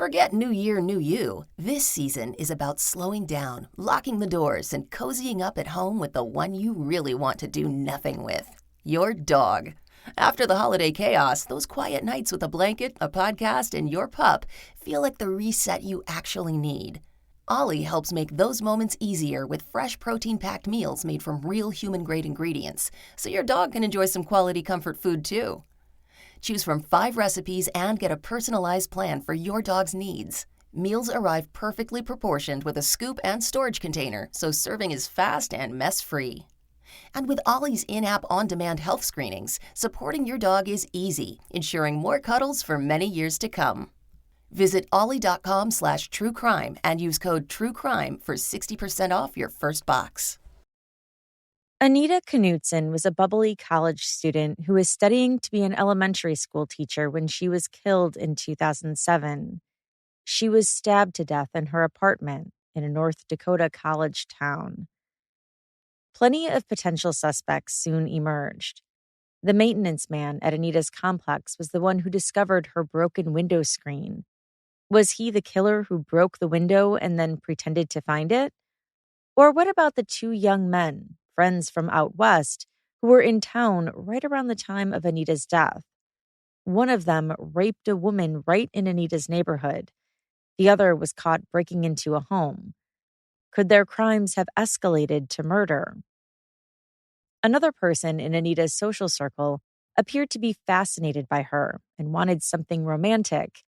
Forget New Year, New You. This season is about slowing down, locking the doors, and cozying up at home with the one you really want to do nothing with. Your dog. After the holiday chaos, those quiet nights with a blanket, a podcast, and your pup feel like the reset you actually need. Ollie helps make those moments easier with fresh protein-packed meals made from real human-grade ingredients, so your dog can enjoy some quality comfort food too. Choose from 5 recipes and get a personalized plan for your dog's needs. Meals arrive perfectly proportioned with a scoop and storage container, so serving is fast and mess-free. And with Ollie's in-app on-demand health screenings, supporting your dog is easy, ensuring more cuddles for many years to come. Visit ollie.com/truecrime and use code TRUECRIME for 60% off your first box. Anita Knutson was a bubbly college student who was studying to be an elementary school teacher when she was killed in 2007. She was stabbed to death in her apartment in a North Dakota college town. Plenty of potential suspects soon emerged. The maintenance man at Anita's complex was the one who discovered her broken window screen. Was he the killer who broke the window and then pretended to find it? Or what about the 2 young men, friends from out west, who were in town right around the time of Anita's death? One of them raped a woman right in Anita's neighborhood. The other was caught breaking into a home. Could their crimes have escalated to murder? Another person in Anita's social circle appeared to be fascinated by her and wanted something romantic,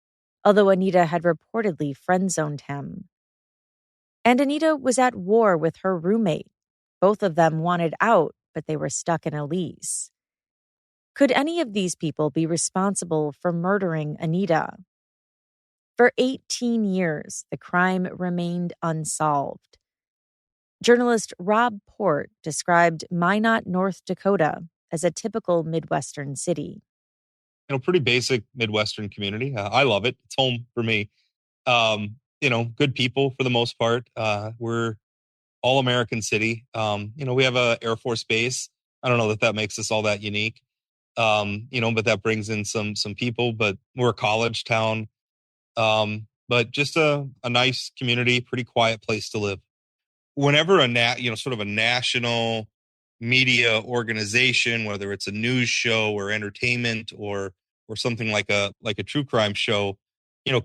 although Anita had reportedly friend-zoned him. And Anita was at war with her roommate. Both of them wanted out, but they were stuck in a lease. Could any of these people be responsible for murdering Anita? For 18 years, the crime remained unsolved. Journalist Rob Port described Minot, North Dakota, as a typical Midwestern city. Pretty basic Midwestern community. I love it. It's home for me. Good people for the most part. We're all American city. We have a Air Force base. I don't know that makes us all that unique. But that brings in some people, but we're a college town. But just a nice community, pretty quiet place to live. Whenever sort of a national media organization, whether it's a news show or entertainment or something like a true crime show,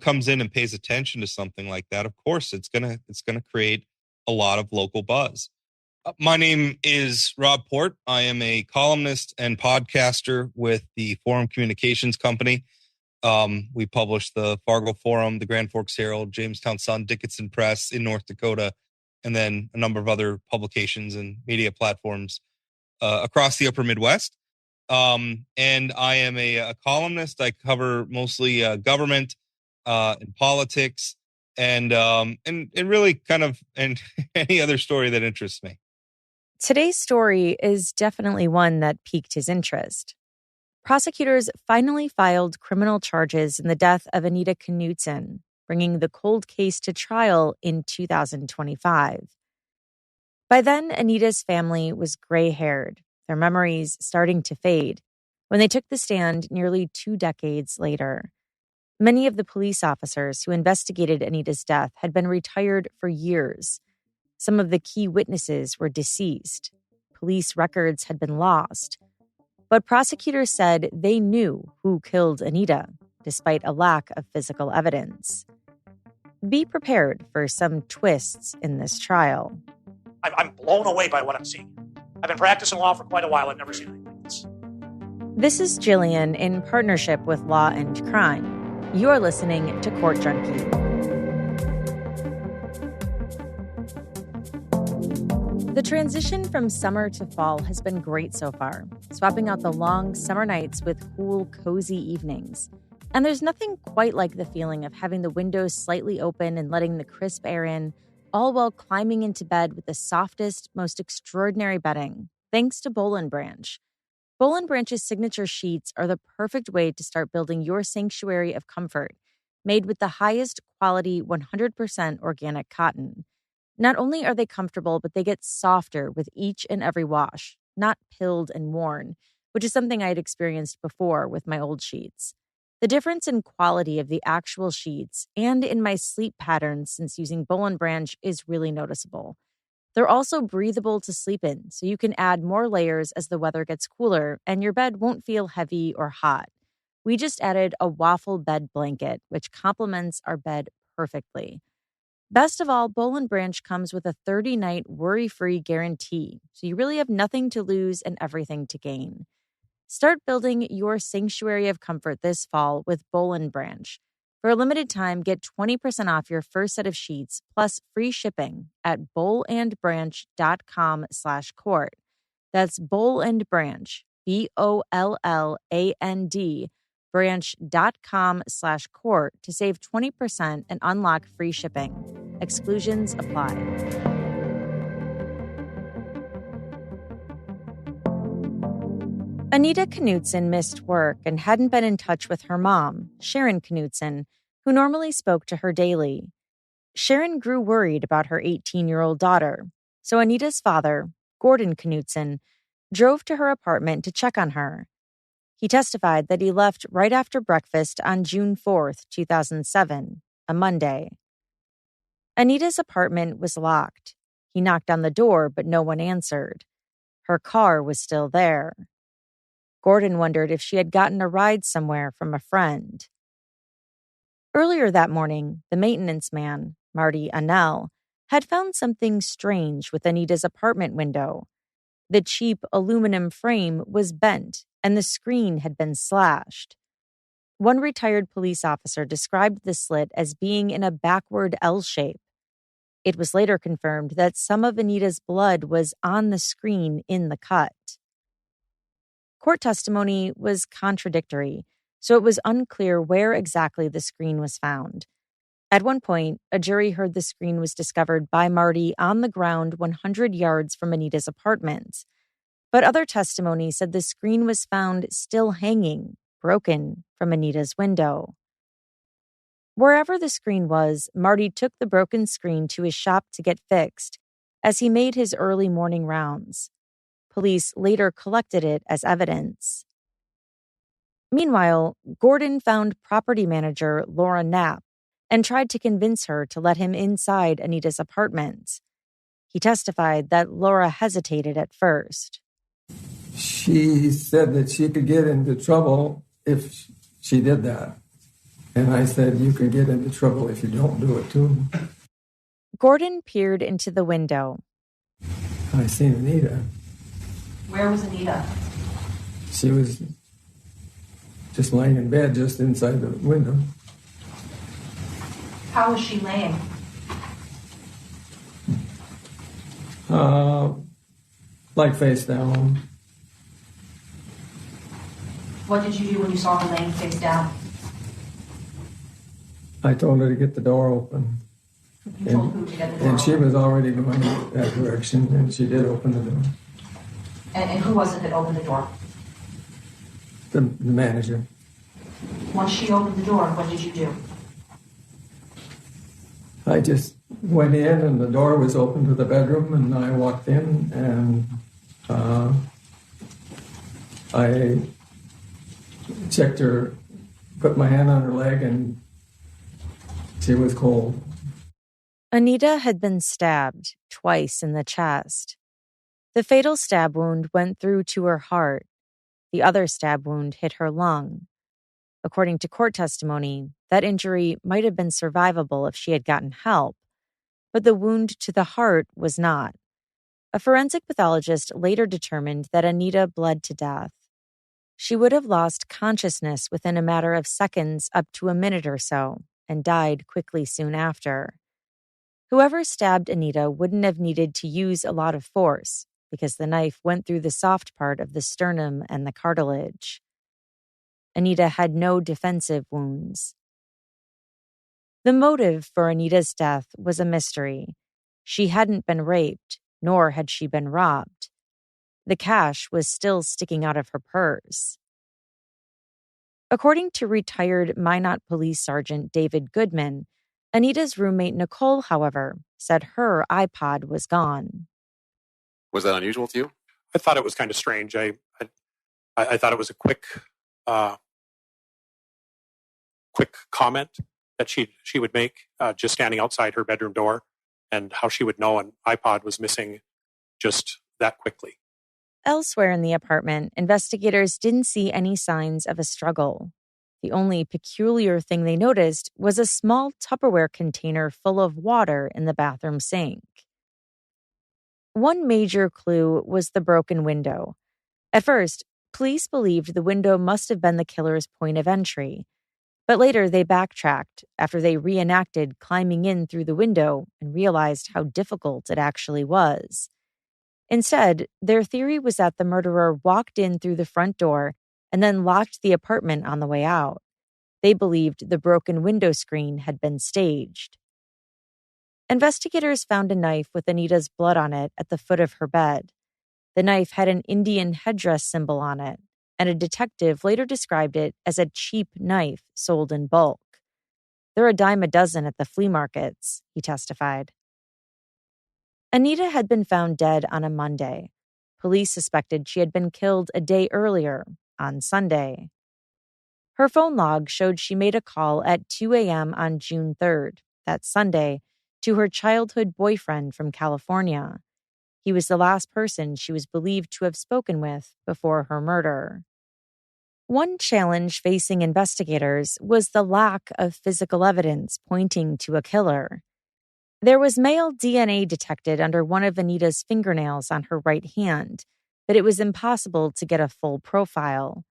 comes in and pays attention to something like that, of course it's gonna create a lot of local buzz. My name is Rob Port. I am a columnist and podcaster with the Forum Communications Company. We publish the Fargo Forum, the Grand Forks Herald, Jamestown Sun, Dickinson Press in North Dakota, and then a number of other publications and media platforms across the upper Midwest. And I am a columnist. I cover mostly government and politics and really kind of and any other story that interests me. Today's story is definitely one that piqued his interest. Prosecutors finally filed criminal charges in the death of Anita Knutson, bringing the cold case to trial in 2025. By then, Anita's family was gray-haired, their memories starting to fade, when they took the stand nearly 2 decades later. Many of the police officers who investigated Anita's death had been retired for years. Some of the key witnesses were deceased. Police records had been lost. But prosecutors said they knew who killed Anita, despite a lack of physical evidence. Be prepared for some twists in this trial. I'm blown away by what I'm seeing. I've been practicing law for quite a while. I've never seen anything like this. This is Jillian in partnership with Law and Crime. You're listening to Court Junkie. The transition from summer to fall has been great so far, swapping out the long summer nights with cool, cozy evenings. And there's nothing quite like the feeling of having the windows slightly open and letting the crisp air in, all while climbing into bed with the softest, most extraordinary bedding, thanks to Boll & Branch. Boll & Branch's signature sheets are the perfect way to start building your sanctuary of comfort, made with the highest quality 100% organic cotton. Not only are they comfortable, but they get softer with each and every wash, not pilled and worn, which is something I had experienced before with my old sheets. The difference in quality of the actual sheets and in my sleep patterns since using Boll and Branch is really noticeable. They're also breathable to sleep in, so you can add more layers as the weather gets cooler and your bed won't feel heavy or hot. We just added a waffle bed blanket, which complements our bed perfectly. Best of all, Boll and Branch comes with a 30-night worry-free guarantee, so you really have nothing to lose and everything to gain. Start building your sanctuary of comfort this fall with Boll and Branch. For a limited time, get 20% off your first set of sheets plus free shipping at bollandbranch.com/court. That's Boll and Branch, BOLLAND, branch.com/court to save 20% and unlock free shipping. Exclusions apply. Anita Knutson missed work and hadn't been in touch with her mom, Sharon Knutson, who normally spoke to her daily. Sharon grew worried about her 18-year-old daughter, so Anita's father, Gordon Knutson, drove to her apartment to check on her. He testified that he left right after breakfast on June 4th, 2007, a Monday. Anita's apartment was locked. He knocked on the door, but no one answered. Her car was still there. Gordon wondered if she had gotten a ride somewhere from a friend. Earlier that morning, the maintenance man, Marty Annell, had found something strange with Anita's apartment window. The cheap aluminum frame was bent and the screen had been slashed. One retired police officer described the slit as being in a backward L shape. It was later confirmed that some of Anita's blood was on the screen in the cut. Court testimony was contradictory, so it was unclear where exactly the screen was found. At one point, a jury heard the screen was discovered by Marty on the ground 100 yards from Anita's apartment. But other testimony said the screen was found still hanging, broken, from Anita's window. Wherever the screen was, Marty took the broken screen to his shop to get fixed as he made his early morning rounds. Police later collected it as evidence. Meanwhile, Gordon found property manager Laura Knapp and tried to convince her to let him inside Anita's apartment. He testified that Laura hesitated at first. She said that she could get into trouble if she did that. And I said, you can get into trouble if you don't do it too. Gordon peered into the window. I seen Anita. Where was Anita? She was just laying in bed just inside the window. How was she laying? Like face down. What did you do when you saw her laying face down? I told her to get the door open. You told who to get the door And she open? was already going that direction, and she did open the door. And who was it that opened the door? The manager. Once she opened the door, what did you do? I just went in, and the door was open to the bedroom, and I walked in, and I checked her, put my hand on her leg, and she was cold. Anita had been stabbed twice in the chest. The fatal stab wound went through to her heart. The other stab wound hit her lung. According to court testimony, that injury might have been survivable if she had gotten help, but the wound to the heart was not. A forensic pathologist later determined that Anita bled to death. She would have lost consciousness within a matter of seconds up to a minute or so and died quickly soon after. Whoever stabbed Anita wouldn't have needed to use a lot of force because the knife went through the soft part of the sternum and the cartilage. Anita had no defensive wounds. The motive for Anita's death was a mystery. She hadn't been raped, nor had she been robbed. The cash was still sticking out of her purse. According to retired Minot Police Sergeant David Goodman, Anita's roommate Nicole, however, said her iPod was gone. Was that unusual to you? I thought it was kind of strange. I thought it was a quick quick comment that she would make just standing outside her bedroom door, and how she would know an iPod was missing just that quickly. Elsewhere in the apartment, investigators didn't see any signs of a struggle. The only peculiar thing they noticed was a small Tupperware container full of water in the bathroom sink. One major clue was the broken window. At first, police believed the window must have been the killer's point of entry, but later they backtracked after they reenacted climbing in through the window and realized how difficult it actually was. Instead, their theory was that the murderer walked in through the front door and then locked the apartment on the way out. They believed the broken window screen had been staged. Investigators found a knife with Anita's blood on it at the foot of her bed. The knife had an Indian headdress symbol on it, and a detective later described it as a cheap knife sold in bulk. "They're a dime a dozen at the flea markets," he testified. Anita had been found dead on a Monday. Police suspected she had been killed a day earlier, on Sunday. Her phone log showed she made a call at 2 a.m. on June 3rd, that Sunday, to her childhood boyfriend from California. He was the last person she was believed to have spoken with before her murder. One challenge facing investigators was the lack of physical evidence pointing to a killer. There was male DNA detected under one of Anita's fingernails on her right hand, but it was impossible to get a full profile.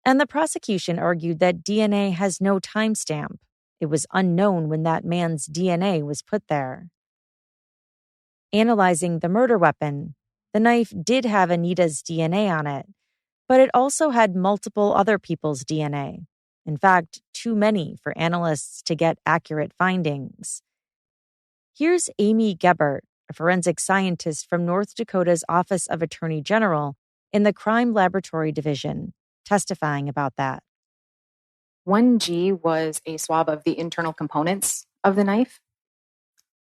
And the prosecution argued that DNA has no timestamp. It was unknown when that man's DNA was put there. Analyzing the murder weapon, the knife did have Anita's DNA on it, but it also had multiple other people's DNA. In fact, too many for analysts to get accurate findings. Here's Amy Gebert, a forensic scientist from North Dakota's Office of Attorney General in the Crime Laboratory Division, testifying about that. 1G was a swab of the internal components of the knife,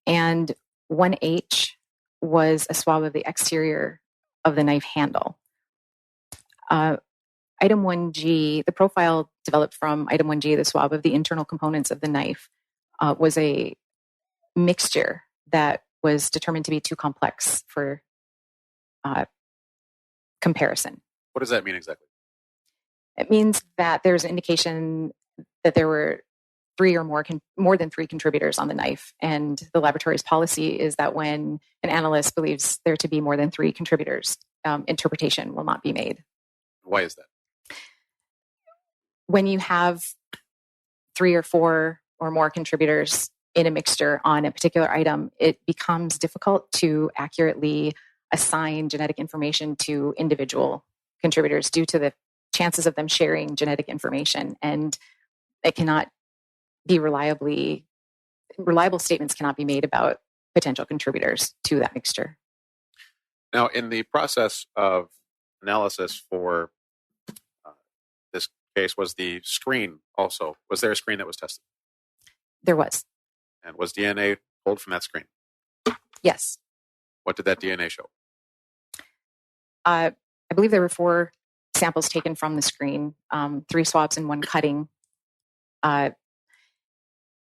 and 1H was a swab of the exterior of the knife handle. Item 1G, the profile developed from item 1G, the swab of the internal components of the knife, was a mixture that was determined to be too complex for comparison. What does that mean exactly? It means that there's an indication that there were three or more than three contributors on the knife. And the laboratory's policy is that when an analyst believes there to be more than three contributors, interpretation will not be made. Why is that? When you have three or four or more contributors in a mixture on a particular item, it becomes difficult to accurately assign genetic information to individual contributors due to the chances of them sharing genetic information. And it cannot be reliable statements cannot be made about potential contributors to that mixture. Now, in the process of analysis for this case, was the screen also, was there a screen that was tested? There was. And was DNA pulled from that screen? Yes. What did that DNA show? I believe there were 4 samples taken from the screen, 3 swabs and 1 cutting.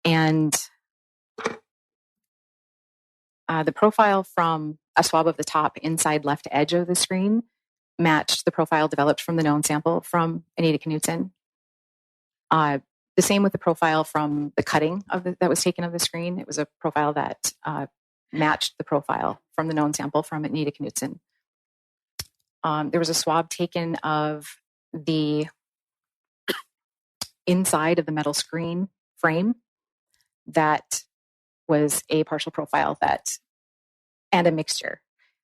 And the profile from a swab of the top inside left edge of the screen matched the profile developed from the known sample from Anita Knutson. The same with the profile from the cutting that was taken of the screen. It was a profile that matched the profile from the known sample from Anita Knutson. There was a swab taken of the inside of the metal screen frame that was a partial profile and a mixture.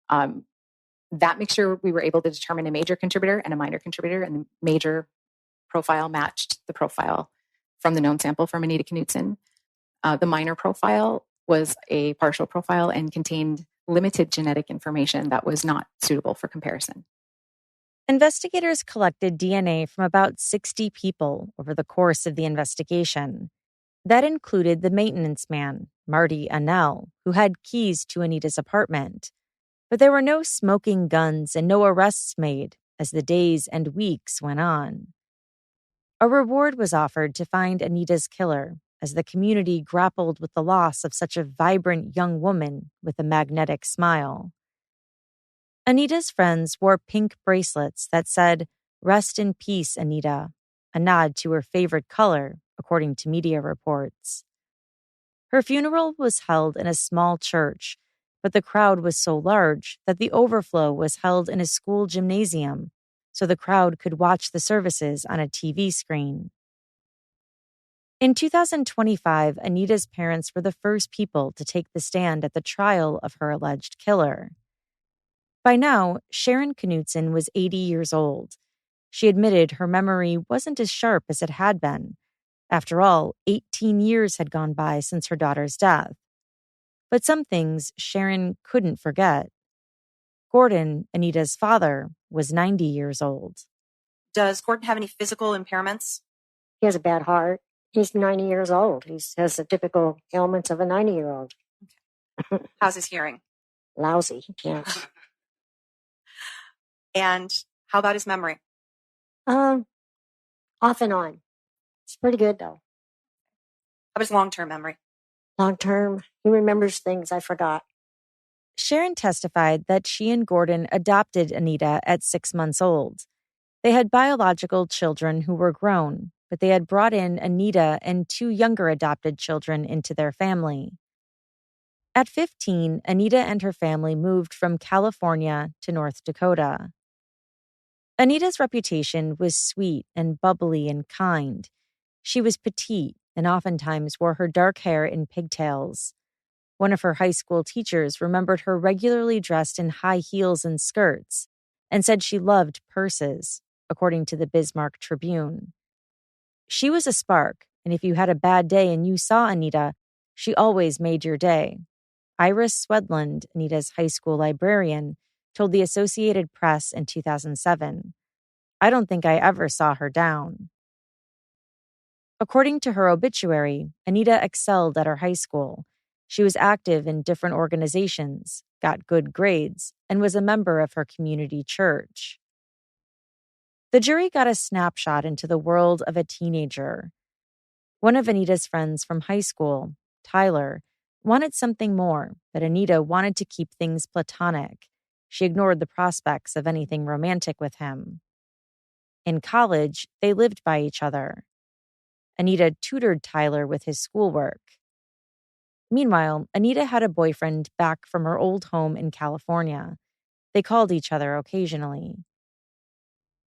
That mixture, we were able to determine a major contributor and a minor contributor, and the major profile matched the profile from the known sample from Anita Knutson. The minor profile was a partial profile and contained limited genetic information that was not suitable for comparison. Investigators collected DNA from about 60 people over the course of the investigation. That included the maintenance man, Marty Annell, who had keys to Anita's apartment. But there were no smoking guns and no arrests made as the days and weeks went on. A reward was offered to find Anita's killer as the community grappled with the loss of such a vibrant young woman with a magnetic smile. Anita's friends wore pink bracelets that said, "Rest in peace, Anita," a nod to her favorite color, according to media reports. Her funeral was held in a small church, but the crowd was so large that the overflow was held in a school gymnasium, so the crowd could watch the services on a TV screen. In 2025, Anita's parents were the first people to take the stand at the trial of her alleged killer. By now, Sharon Knutson was 80 years old. She admitted her memory wasn't as sharp as it had been. After all, 18 years had gone by since her daughter's death. But some things Sharon couldn't forget. Gordon, Anita's father, was 90 years old. Does Gordon have any physical impairments? He has a bad heart. He's 90 years old. He has the typical ailments of a 90-year-old. Okay. How's his hearing? Lousy, yes. And how about his memory? Off and on. It's pretty good, though. How about his long-term memory? Long-term, he remembers things I forgot. Sharon testified that she and Gordon adopted Anita at 6 months old. They had biological children who were grown, but they had brought in Anita and 2 younger adopted children into their family. At 15, Anita and her family moved from California to North Dakota. Anita's reputation was sweet and bubbly and kind. She was petite and oftentimes wore her dark hair in pigtails. One of her high school teachers remembered her regularly dressed in high heels and skirts and said she loved purses, according to the Bismarck Tribune. She was a spark, and if you had a bad day and you saw Anita, she always made your day. Iris Swedland, Anita's high school librarian, told the Associated Press in 2007, "I don't think I ever saw her down." According to her obituary, Anita excelled at her high school. She was active in different organizations, got good grades, and was a member of her community church. The jury got a snapshot into the world of a teenager. One of Anita's friends from high school, Tyler, wanted something more, but Anita wanted to keep things platonic. She ignored the prospects of anything romantic with him. In college, they lived by each other. Anita tutored Tyler with his schoolwork. Meanwhile, Anita had a boyfriend back from her old home in California. They called each other occasionally.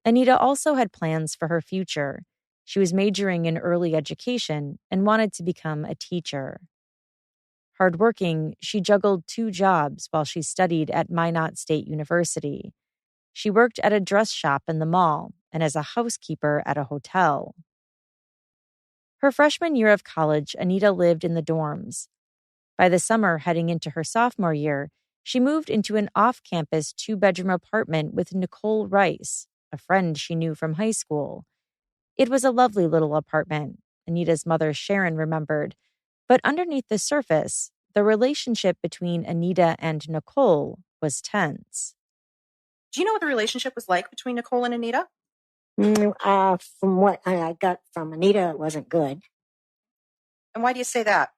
Anita also had plans for her future. She was majoring in early education and wanted to become a teacher. Hardworking, she juggled 2 jobs while she studied at Minot State University. She worked at a dress shop in the mall and as a housekeeper at a hotel. Her freshman year of college, Anita lived in the dorms. By the summer heading into her sophomore year, she moved into an off-campus 2-bedroom apartment with Nicole Rice, a friend she knew from high school. It was a lovely little apartment, Anita's mother Sharon remembered, but underneath the surface, the relationship between Anita and Nicole was tense. Do you know what the relationship was like between Nicole and Anita? From what I got from Anita, it wasn't good. And why do you say that?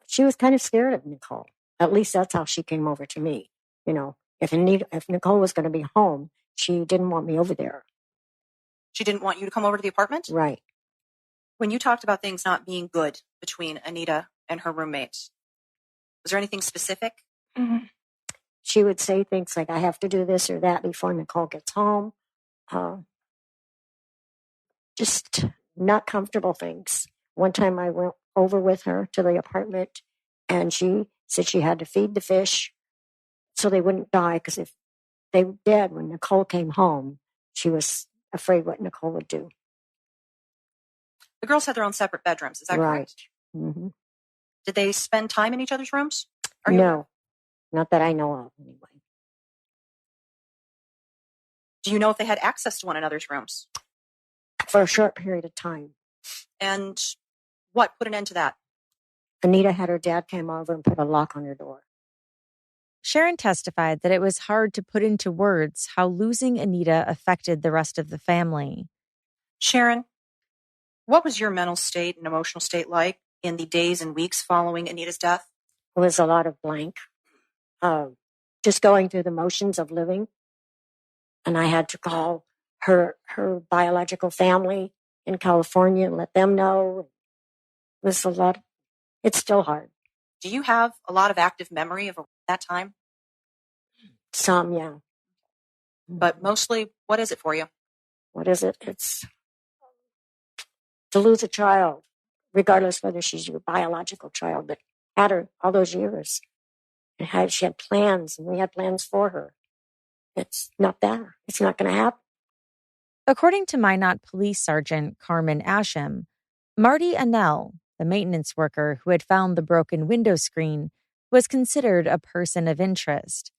She was kind of scared of Nicole. At least that's how she came over to me. You know, if Nicole was going to be home, she didn't want me over there. She didn't want you to come over to the apartment? Right. When you talked about things not being good between Anita and her roommates, was there anything specific? Mm-hmm. She would say things like, "I have to do this or that before Nicole gets home." Just not comfortable things. One time I went over with her to the apartment and she said she had to feed the fish so they wouldn't die, because if they were dead when Nicole came home, she was afraid what Nicole would do. The girls had their own separate bedrooms, is that correct? Right. Mm-hmm. Did they spend time in each other's rooms? No, not that I know of anyway. Do you know if they had access to one another's rooms? For a short period of time. And what put an end to that? Anita had her dad come over and put a lock on her door. Sharon testified that it was hard to put into words how losing Anita affected the rest of the family. Sharon, What was your mental state and emotional state like in the days and weeks following Anita's death? It was a lot of blank. Just going through the motions of living. And I had to call her biological family in California and let them know. It was a lot. It's still hard. Do you have a lot of active memory of that time? Some, yeah. But mostly, what is it for you? What is it? It's to lose a child, regardless whether she's your biological child, but had her all those years. And she had plans, and we had plans for her. It's not there. It's not going to happen. According to Minot Police Sergeant Carmen Asham, Marty Annell, the maintenance worker who had found the broken window screen, was considered a person of interest.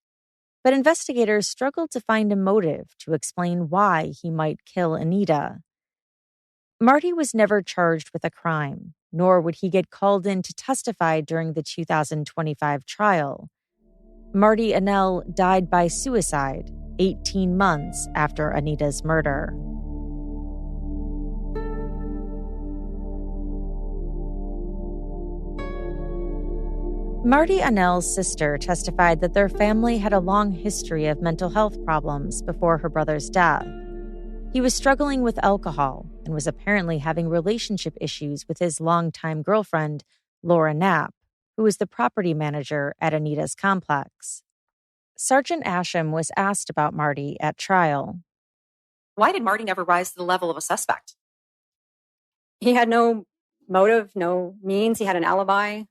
But investigators struggled to find a motive to explain why he might kill Anita. Marty was never charged with a crime, nor would he get called in to testify during the 2025 trial. Marty Annell died by suicide 18 months after Anita's murder. Marty Annell's sister testified that their family had a long history of mental health problems before her brother's death. He was struggling with alcohol and was apparently having relationship issues with his longtime girlfriend, Laura Knapp, who was the property manager at Anita's complex. Sergeant Asham was asked about Marty at trial. Why did Marty never rise to the level of a suspect? He had no motive, no means. He had an alibi.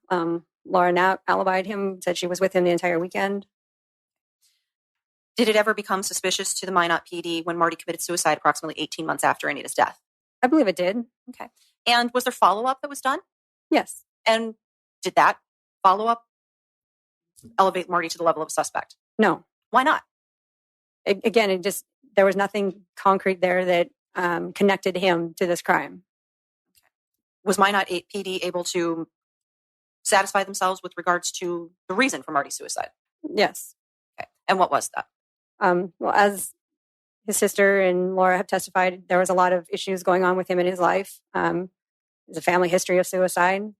Laura Knapp alibied him, said she was with him the entire weekend. Did it ever become suspicious to the Minot PD when Marty committed suicide approximately 18 months after Anita's death? I believe it did. Okay. And was there follow-up that was done? Yes. And did that follow-up elevate Marty to the level of a suspect? No. Why not? Again, there was nothing concrete there that connected him to this crime. Okay. Was Minot PD able to satisfy themselves with regards to the reason for Marty's suicide? Yes. Okay. And what was that? Well, as his sister and Laura have testified, there was a lot of issues going on with him in his life. There's a family history of suicide.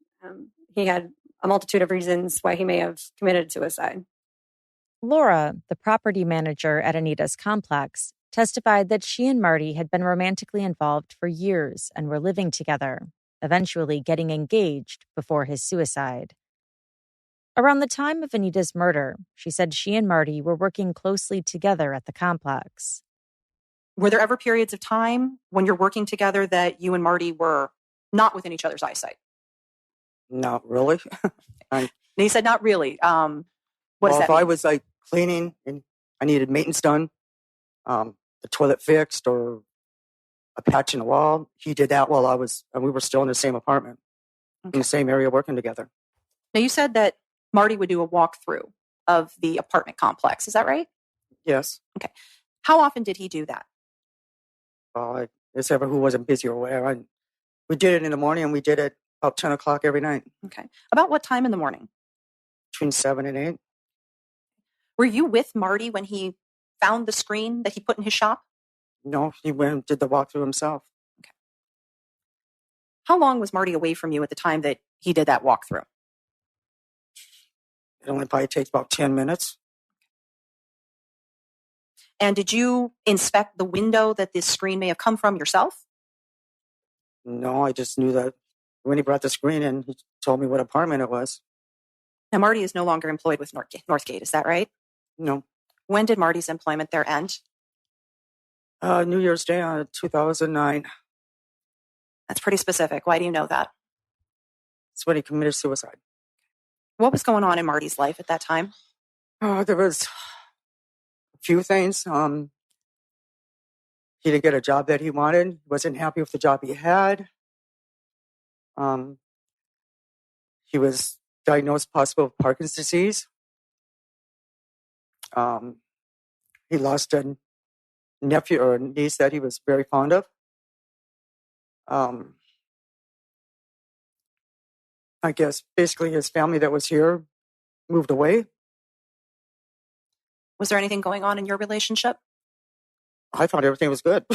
He had a multitude of reasons why he may have committed suicide. Laura, the property manager at Anita's complex, testified that she and Marty had been romantically involved for years and were living together, eventually getting engaged before his suicide. Around the time of Anita's murder, she said she and Marty were working closely together at the complex. Were there ever periods of time when you're working together that you and Marty were not within each other's eyesight? Not really. And he said, not really. What does that if mean? I was like cleaning and I needed maintenance done, the toilet fixed or a patch in the wall, he did that while we were still in the same apartment, in the same area working together. Now, you said that Marty would do a walkthrough of the apartment complex. Is that right? Yes. Okay. How often did he do that? Well, it's ever who wasn't busy or whatever. We did it in the morning and we did it about 10 o'clock every night. Okay. About what time in the morning? Between 7 and 8. Were you with Marty when he found the screen that he put in his shop? No, he went and did the walkthrough himself. Okay. How long was Marty away from you at the time that he did that walkthrough? It only probably takes about 10 minutes. And did you inspect the window that this screen may have come from yourself? No, I just knew that when he brought the screen in, he told me what apartment it was. Now, Marty is no longer employed with Northgate, is that right? No. When did Marty's employment there end? New Year's Day 2009. That's pretty specific. Why do you know that? That's when he committed suicide. What was going on in Marty's life at that time? There was a few things. He didn't get a job that he wanted. He wasn't happy with the job he had. He was diagnosed possible with Parkinson's disease. He lost a nephew or a niece that he was very fond of. I guess basically his family that was here moved away. Was there anything going on in your relationship? I thought everything was good.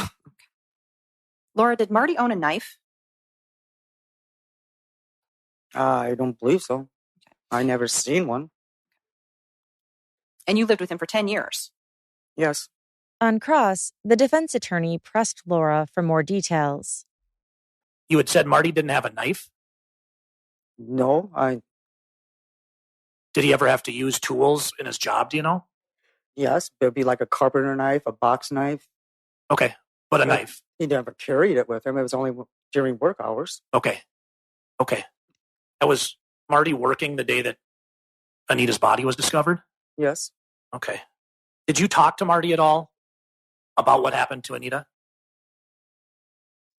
Laura, did Marty own a knife? I don't believe so. I never seen one. And you lived with him for 10 years. Yes. On cross, the defense attorney pressed Laura for more details. You had said Marty didn't have a knife? No, Did he ever have to use tools in his job, do you know? Yes, it'd be like a carpenter knife, a box knife. Okay, but a knife. He never carried it with him. It was only during work hours. Okay. That was Marty working the day that Anita's body was discovered? Yes. Okay. Did you talk to Marty at all about what happened to Anita?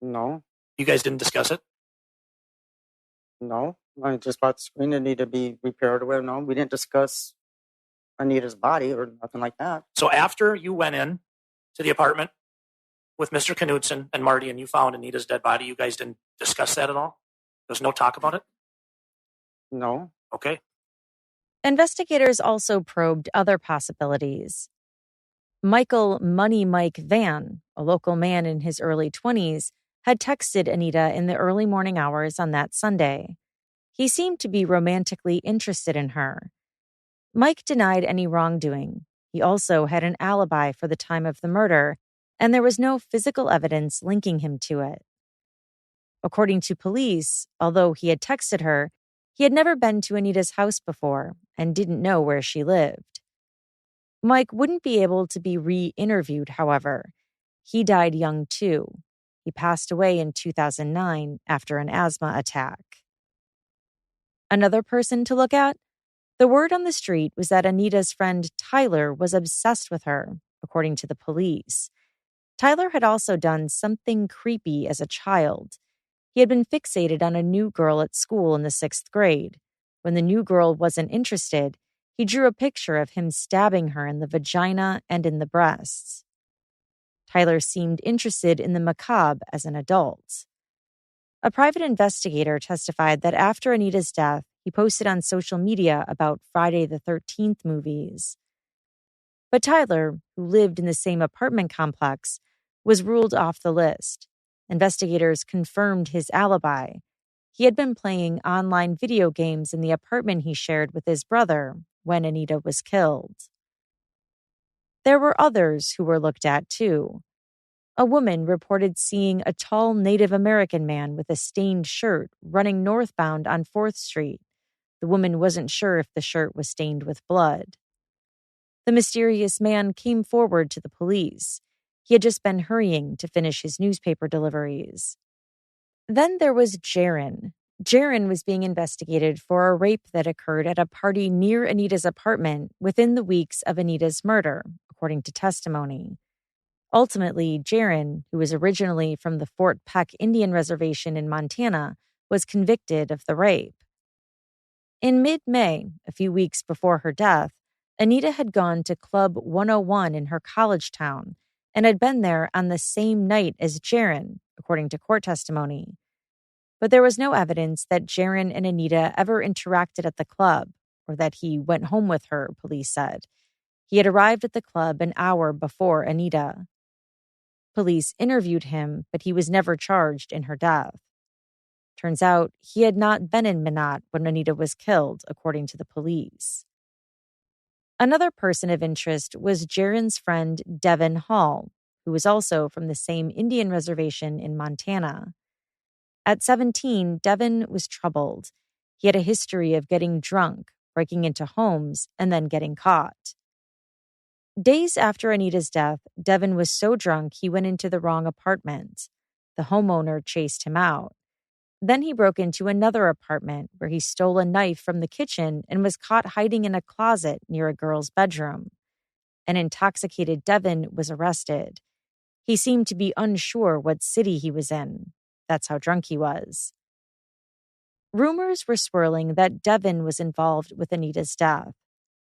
No. You guys didn't discuss it? No. I just thought the screen that needed to be repaired or whatever. No, we didn't discuss Anita's body or nothing like that. So after you went in to the apartment with Mr. Knutson and Marty and you found Anita's dead body, you guys didn't discuss that at all? There was no talk about it? No. Okay. Investigators also probed other possibilities. Michael Money Mike Van, a local man in his early 20s, had texted Anita in the early morning hours on that Sunday. He seemed to be romantically interested in her. Mike denied any wrongdoing. He also had an alibi for the time of the murder, and there was no physical evidence linking him to it. According to police, although he had texted her, he had never been to Anita's house before and didn't know where she lived. Mike wouldn't be able to be re-interviewed, however. He died young too. He passed away in 2009 after an asthma attack. Another person to look at? The word on the street was that Anita's friend Tyler was obsessed with her, according to the police. Tyler had also done something creepy as a child. He had been fixated on a new girl at school in the 6th grade. When the new girl wasn't interested, he drew a picture of him stabbing her in the vagina and in the breasts. Tyler seemed interested in the macabre as an adult. A private investigator testified that after Anita's death, he posted on social media about Friday the 13th movies. But Tyler, who lived in the same apartment complex, was ruled off the list. Investigators confirmed his alibi. He had been playing online video games in the apartment he shared with his brother when Anita was killed. There were others who were looked at too. A woman reported seeing a tall Native American man with a stained shirt running northbound on 4th Street. The woman wasn't sure if the shirt was stained with blood. The mysterious man came forward to the police. He had just been hurrying to finish his newspaper deliveries. Then there was Jaron. Jaron was being investigated for a rape that occurred at a party near Anita's apartment within the weeks of Anita's murder, according to testimony. Ultimately, Jaron, who was originally from the Fort Peck Indian Reservation in Montana, was convicted of the rape. In mid-May, a few weeks before her death, Anita had gone to Club 101 in her college town and had been there on the same night as Jaron, according to court testimony. But there was no evidence that Jaron and Anita ever interacted at the club or that he went home with her, police said. He had arrived at the club an hour before Anita. Police interviewed him, but he was never charged in her death. Turns out he had not been in Minot when Anita was killed, according to the police. Another person of interest was Jaron's friend Devin Hall, who was also from the same Indian reservation in Montana. At 17, Devin was troubled. He had a history of getting drunk, breaking into homes, and then getting caught. Days after Anita's death, Devin was so drunk he went into the wrong apartment. The homeowner chased him out. Then he broke into another apartment where he stole a knife from the kitchen and was caught hiding in a closet near a girl's bedroom. An intoxicated Devin was arrested. He seemed to be unsure what city he was in. That's how drunk he was. Rumors were swirling that Devin was involved with Anita's death.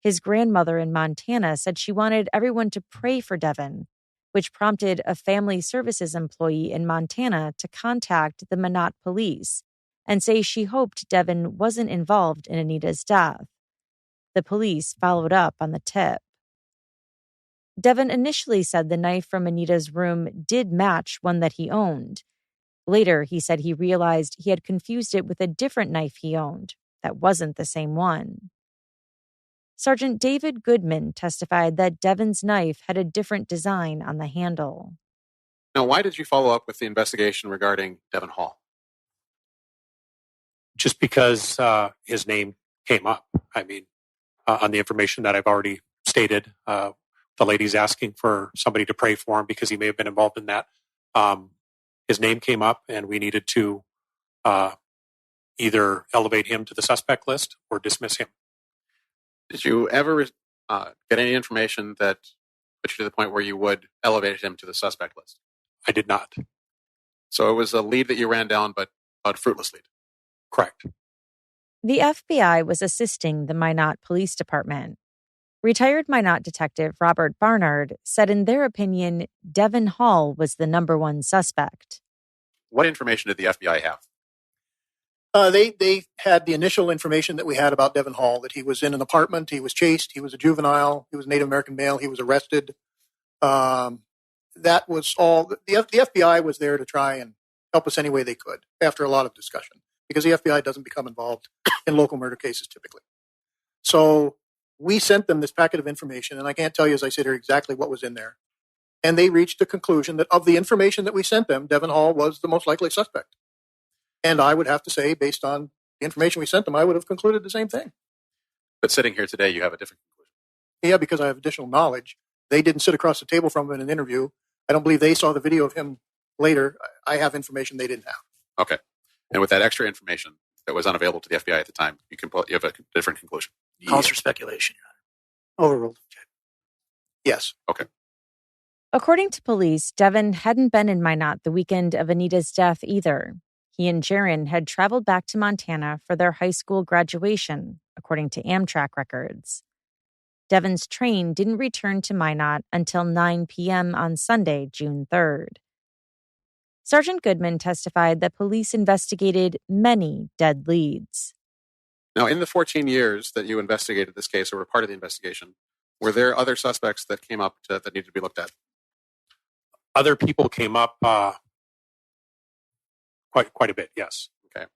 His grandmother in Montana said she wanted everyone to pray for Devin, which prompted a family services employee in Montana to contact the Minot police and say she hoped Devin wasn't involved in Anita's death. The police followed up on the tip. Devin initially said the knife from Anita's room did match one that he owned. Later, he said he realized he had confused it with a different knife he owned that wasn't the same one. Sergeant David Goodman testified that Devon's knife had a different design on the handle. Now, why did you follow up with the investigation regarding Devon Hall? Just because his name came up. I mean, on the information that I've already stated, the lady's asking for somebody to pray for him because he may have been involved in that. His name came up, and we needed to either elevate him to the suspect list or dismiss him. Did you ever get any information that put you to the point where you would elevate him to the suspect list? I did not. So it was a lead that you ran down, but a fruitless lead. Correct. The FBI was assisting the Minot Police Department. Retired Minot detective Robert Barnard said in their opinion, Devon Hall was the number one suspect. What information did the FBI have? They had the initial information that we had about Devon Hall, that he was in an apartment, he was chased, he was a juvenile, he was a Native American male, he was arrested. That was all. The FBI was there to try and help us any way they could after a lot of discussion, because the FBI doesn't become involved in local murder cases typically. So we sent them this packet of information, and I can't tell you as I sit here exactly what was in there. And they reached the conclusion that of the information that we sent them, Devon Hall was the most likely suspect. And I would have to say, based on the information we sent them, I would have concluded the same thing. But sitting here today, you have a different conclusion. Yeah, because I have additional knowledge. They didn't sit across the table from him in an interview. I don't believe they saw the video of him later. I have information they didn't have. Okay. And with that extra information that was unavailable to the FBI at the time, you have a different conclusion. Calls for speculation, Your Honor. Overruled. Yes. Okay. According to police, Devon hadn't been in Minot the weekend of Anita's death either. He and Jaron had traveled back to Montana for their high school graduation, according to Amtrak records. Devon's train didn't return to Minot until 9 p.m. on Sunday, June 3rd. Sergeant Goodman testified that police investigated many dead leads. Now, in the 14 years that you investigated this case or were part of the investigation, were there other suspects that came up that needed to be looked at? Other people came up quite a bit, yes. Okay.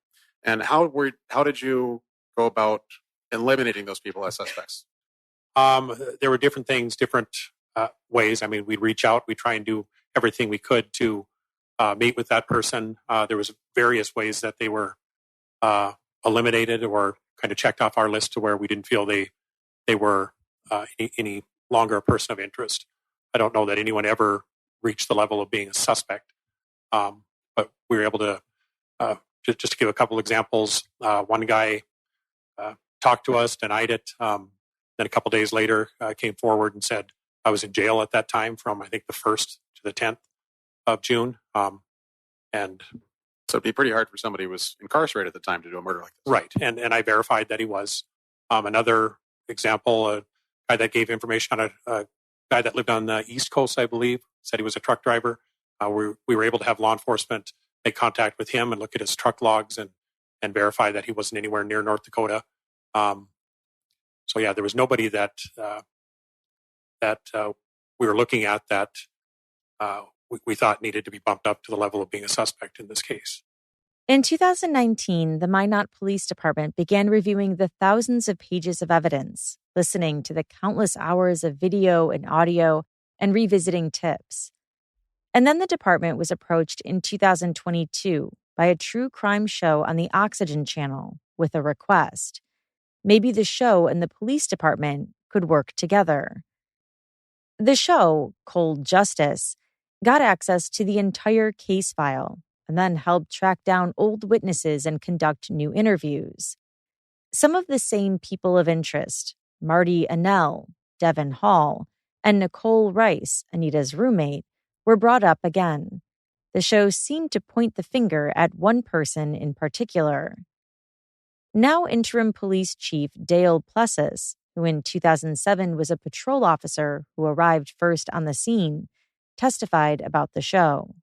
And how did you go about eliminating those people as suspects? There were different things, different ways. I mean, we'd reach out, we'd try and do everything we could to meet with that person. There was various ways that they were eliminated or kind of checked off our list to where we didn't feel they were any longer a person of interest. I don't know that anyone ever reached the level of being a suspect, but we were able to, just to give a couple examples, one guy talked to us, denied it. Then a couple days later came forward and said, I was in jail at that time from, I think, the 1st to the 10th of June. And so it'd be pretty hard for somebody who was incarcerated at the time to do a murder like this. Right. And I verified that he was. Another example, a guy that gave information on a guy that lived on the East Coast, I believe, said he was a truck driver. We were able to have law enforcement make contact with him and look at his truck logs and verify that he wasn't anywhere near North Dakota. So yeah, there was nobody that we were looking at that we thought needed to be bumped up to the level of being a suspect in this case. In 2019, the Minot Police Department began reviewing the thousands of pages of evidence, listening to the countless hours of video and audio, and revisiting tips. And then the department was approached in 2022 by a true crime show on the Oxygen Channel with a request. Maybe the show and the police department could work together. The show, Cold Justice, got access to the entire case file and then helped track down old witnesses and conduct new interviews. Some of the same people of interest, Marty Annell, Devon Hall, and Nicole Rice, Anita's roommate, were brought up again. The show seemed to point the finger at one person in particular. Now interim police chief Dale Plessis, who in 2007 was a patrol officer who arrived first on the scene, testified about the show.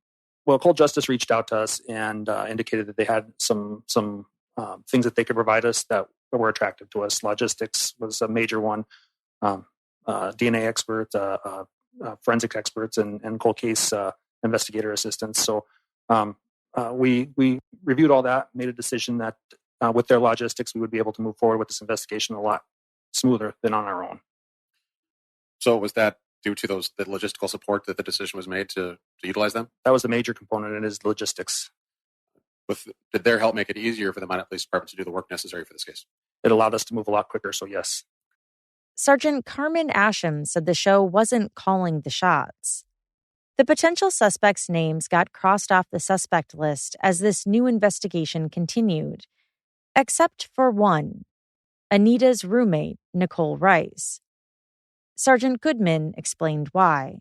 Well, Cold Justice reached out to us and indicated that they had some things that they could provide us that were attractive to us. Logistics was a major one. DNA experts, forensic experts, and cold case investigator assistants. So we reviewed all that, made a decision that with their logistics, we would be able to move forward with this investigation a lot smoother than on our own. So was that due to the logistical support that the decision was made to utilize them? That was a major component in his logistics. Did their help make it easier for the Minot Police Department to do the work necessary for this case? It allowed us to move a lot quicker, so yes. Sergeant Carmen Asham said the show wasn't calling the shots. The potential suspects' names got crossed off the suspect list as this new investigation continued, except for one, Anita's roommate, Nicole Rice. Sergeant Goodman explained why.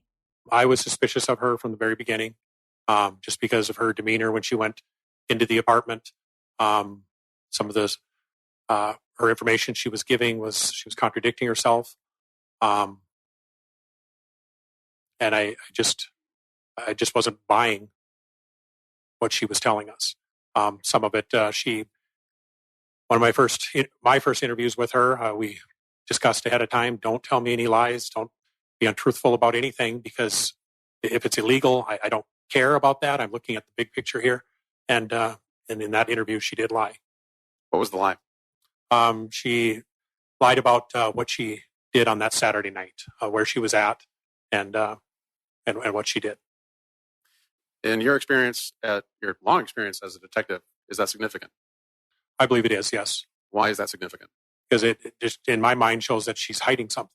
I was suspicious of her from the very beginning, just because of her demeanor when she went into the apartment. Some of the her information she was giving she was contradicting herself, and I just wasn't buying what she was telling us. Some of it, one of my first interviews with her, we discussed ahead of time. Don't tell me any lies. Don't be untruthful about anything, because if it's illegal, I don't care about that. I'm looking at the big picture here. And in that interview, she did lie. What was the lie? She lied about what she did on that Saturday night, where she was at, and what she did. In your experience, your long experience as a detective, is that significant? I believe it is, yes. Why is that significant? Because it just, in my mind, shows that she's hiding something.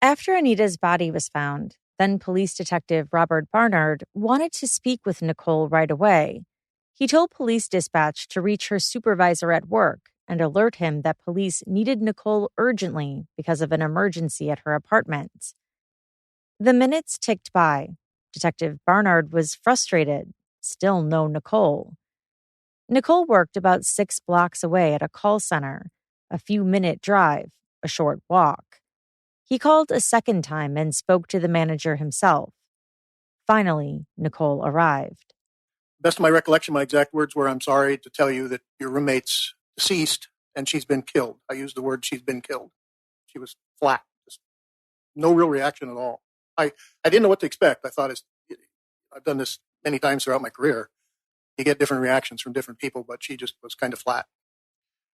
After Anita's body was found, then police detective Robert Barnard wanted to speak with Nicole right away. He told police dispatch to reach her supervisor at work and alert him that police needed Nicole urgently because of an emergency at her apartment. The minutes ticked by. Detective Barnard was frustrated. Still no Nicole. Nicole worked about 6 blocks away at a call center, a few-minute drive, a short walk. He called a second time and spoke to the manager himself. Finally, Nicole arrived. Best of my recollection, my exact words were, "I'm sorry to tell you that your roommate's deceased and she's been killed." I used the word "she's been killed." She was flat, just no real reaction at all. I didn't know what to expect. I thought, I've done this many times throughout my career. You get different reactions from different people, but she just was kind of flat.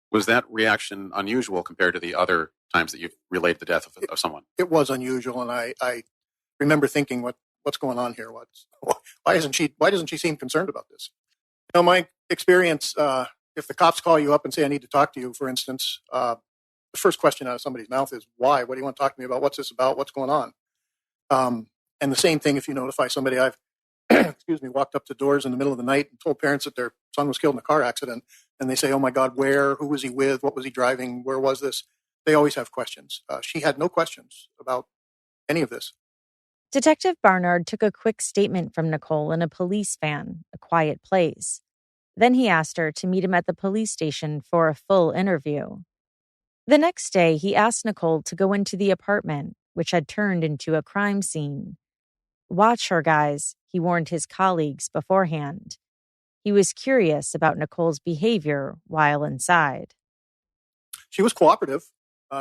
Was that reaction unusual compared to the other times that you've relayed the death of someone? It was unusual, and I remember thinking, what's going on here? Why doesn't she seem concerned about this? You know, my experience, if the cops call you up and say, "I need to talk to you," for instance, the first question out of somebody's mouth is, "Why? What do you want to talk to me about? What's this about? What's going on?" And the same thing if you notify somebody. I've walked up to doors in the middle of the night and told parents that their son was killed in a car accident, and they say, "Oh my God, where? Who was he with? What was he driving? Where was this?" They always have questions. She had no questions about any of this. Detective Barnard took a quick statement from Nicole in a police van, a quiet place. Then he asked her to meet him at the police station for a full interview. The next day, he asked Nicole to go into the apartment, which had turned into a crime scene. "Watch her, guys," he warned his colleagues beforehand. He was curious about Nicole's behavior while inside. She was cooperative.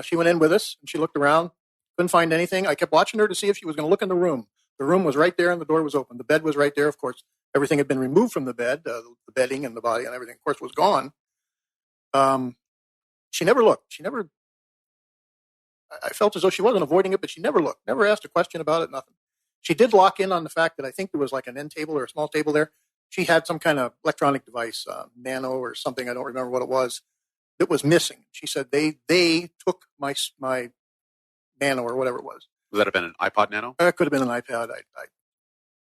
She went in with us, and she looked around, couldn't find anything. I kept watching her to see if she was going to look in the room. The room was right there, and the door was open. The bed was right there. Of course, everything had been removed from the bed. The bedding and the body and everything, of course, was gone. She never looked. I felt as though she wasn't avoiding it, but she never looked, never asked a question about it, nothing. She did lock in on the fact that I think there was like an end table or a small table there. She had some kind of electronic device, nano or something, I don't remember what it was, that was missing. She said they took my nano or whatever it was. Would that have been an iPod Nano? It could have been an iPad.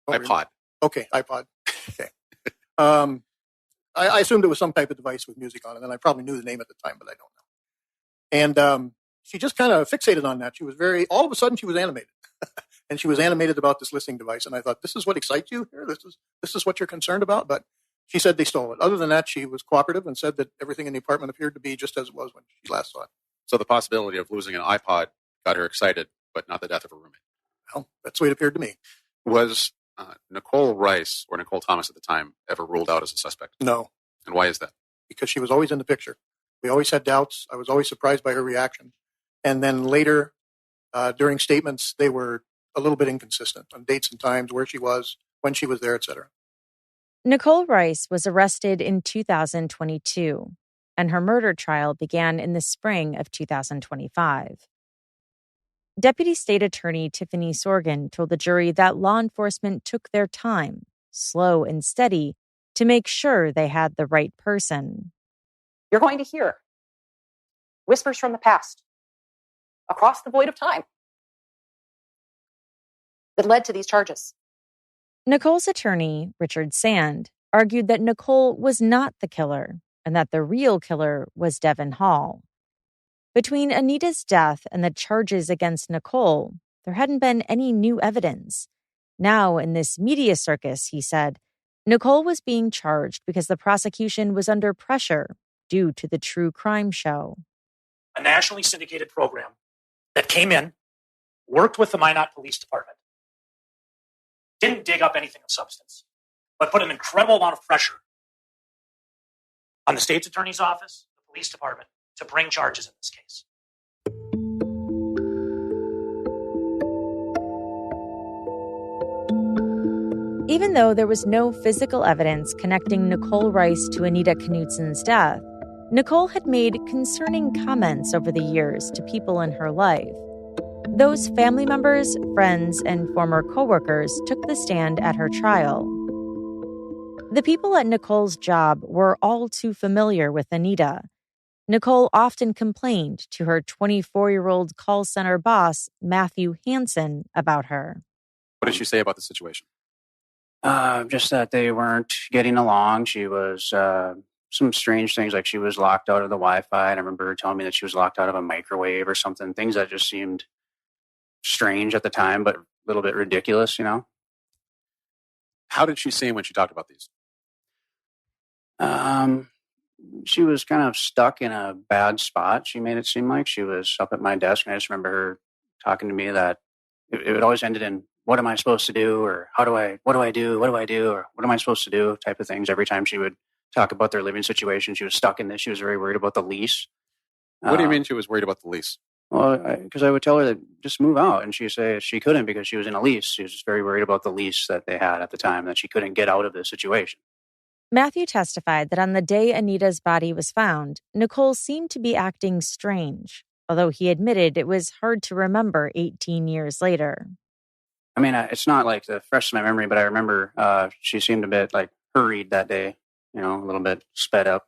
iPod. Okay, iPod. Okay. I assumed it was some type of device with music on it, and I probably knew the name at the time, but I don't know. And she just kind of fixated on that. She was all of a sudden she was animated. And she was animated about this listening device. And I thought, this is what excites you here? This is what you're concerned about? But she said they stole it. Other than that, she was cooperative and said that everything in the apartment appeared to be just as it was when she last saw it. So the possibility of losing an iPod got her excited, but not the death of her roommate. Well, that's the way it appeared to me. Was Nicole Rice or Nicole Thomas at the time ever ruled out as a suspect? No. And why is that? Because she was always in the picture. We always had doubts. I was always surprised by her reaction. And then later, during statements, they were a little bit inconsistent on dates and times, where she was, when she was there, etc. Nicole Rice was arrested in 2022, and her murder trial began in the spring of 2025. Deputy State Attorney Tiffany Sorgan told the jury that law enforcement took their time, slow and steady, to make sure they had the right person. You're going to hear whispers from the past across the void of time that led to these charges. Nicole's attorney, Richard Sand, argued that Nicole was not the killer and that the real killer was Devin Hall. Between Anita's death and the charges against Nicole, there hadn't been any new evidence. Now, in this media circus, he said, Nicole was being charged because the prosecution was under pressure due to the true crime show. A nationally syndicated program that came in, worked with the Minot Police Department, didn't dig up anything of substance, but put an incredible amount of pressure on the state's attorney's office, the police department, to bring charges in this case. Even though there was no physical evidence connecting Nicole Rice to Anita Knutson's death, Nicole had made concerning comments over the years to people in her life. Those family members, friends, and former coworkers took the stand at her trial. The people at Nicole's job were all too familiar with Anita. Nicole often complained to her 24-year-old call center boss, Matthew Hansen, about her. What did she say about the situation? Just that they weren't getting along. She was some strange things, like she was locked out of the Wi-Fi. And I remember her telling me that she was locked out of a microwave or something. Things that just seemed strange at the time, but a little bit ridiculous, you know? How did she seem when she talked about these? She was kind of stuck in a bad spot. She made it seem like she was up at my desk, and I just remember her talking to me that it always ended in, what am I supposed to do? Or what do I do? Or what am I supposed to do? Type of things. Every time she would talk about their living situation, she was stuck in this. She was very worried about the lease. What do you mean she was worried about the lease? Well, because I would tell her that just move out, and she'd say she couldn't because she was in a lease. She was just very worried about the lease that they had at the time, that she couldn't get out of the situation. Matthew testified that on the day Anita's body was found, Nicole seemed to be acting strange, although he admitted it was hard to remember 18 years later. I mean, it's not like the fresh in my memory, but I remember she seemed a bit like hurried that day, you know, a little bit sped up,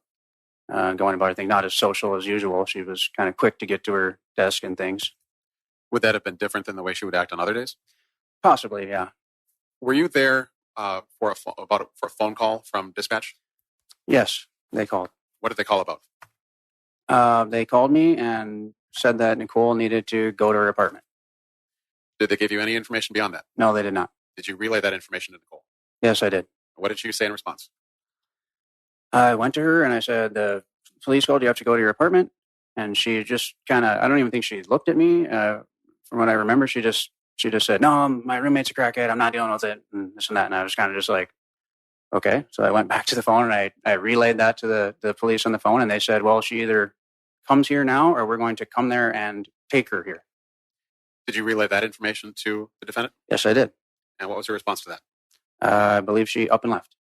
going about everything, not as social as usual. She was kind of quick to get to her desk and things. Would that have been different than the way she would act on other days? Possibly, yeah. Were you there for a phone call from dispatch? Yes, they called. What did they call about? They called me and said that Nicole needed to go to her apartment. Did they give you any information beyond that? No, they did not. Did you relay that information to Nicole? Yes, I did. What did she say in response? I went to her and I said, the police called, you have to go to your apartment. And she just kind of, I don't even think she looked at me. From what I remember, she just said, no, my roommate's a crackhead. I'm not dealing with it. And this and that. And I was kind of just like, okay. So I went back to the phone and I relayed that to the police on the phone. And they said, well, she either comes here now or we're going to come there and take her here. Did you relay that information to the defendant? Yes, I did. And what was her response to that? I believe she up and left.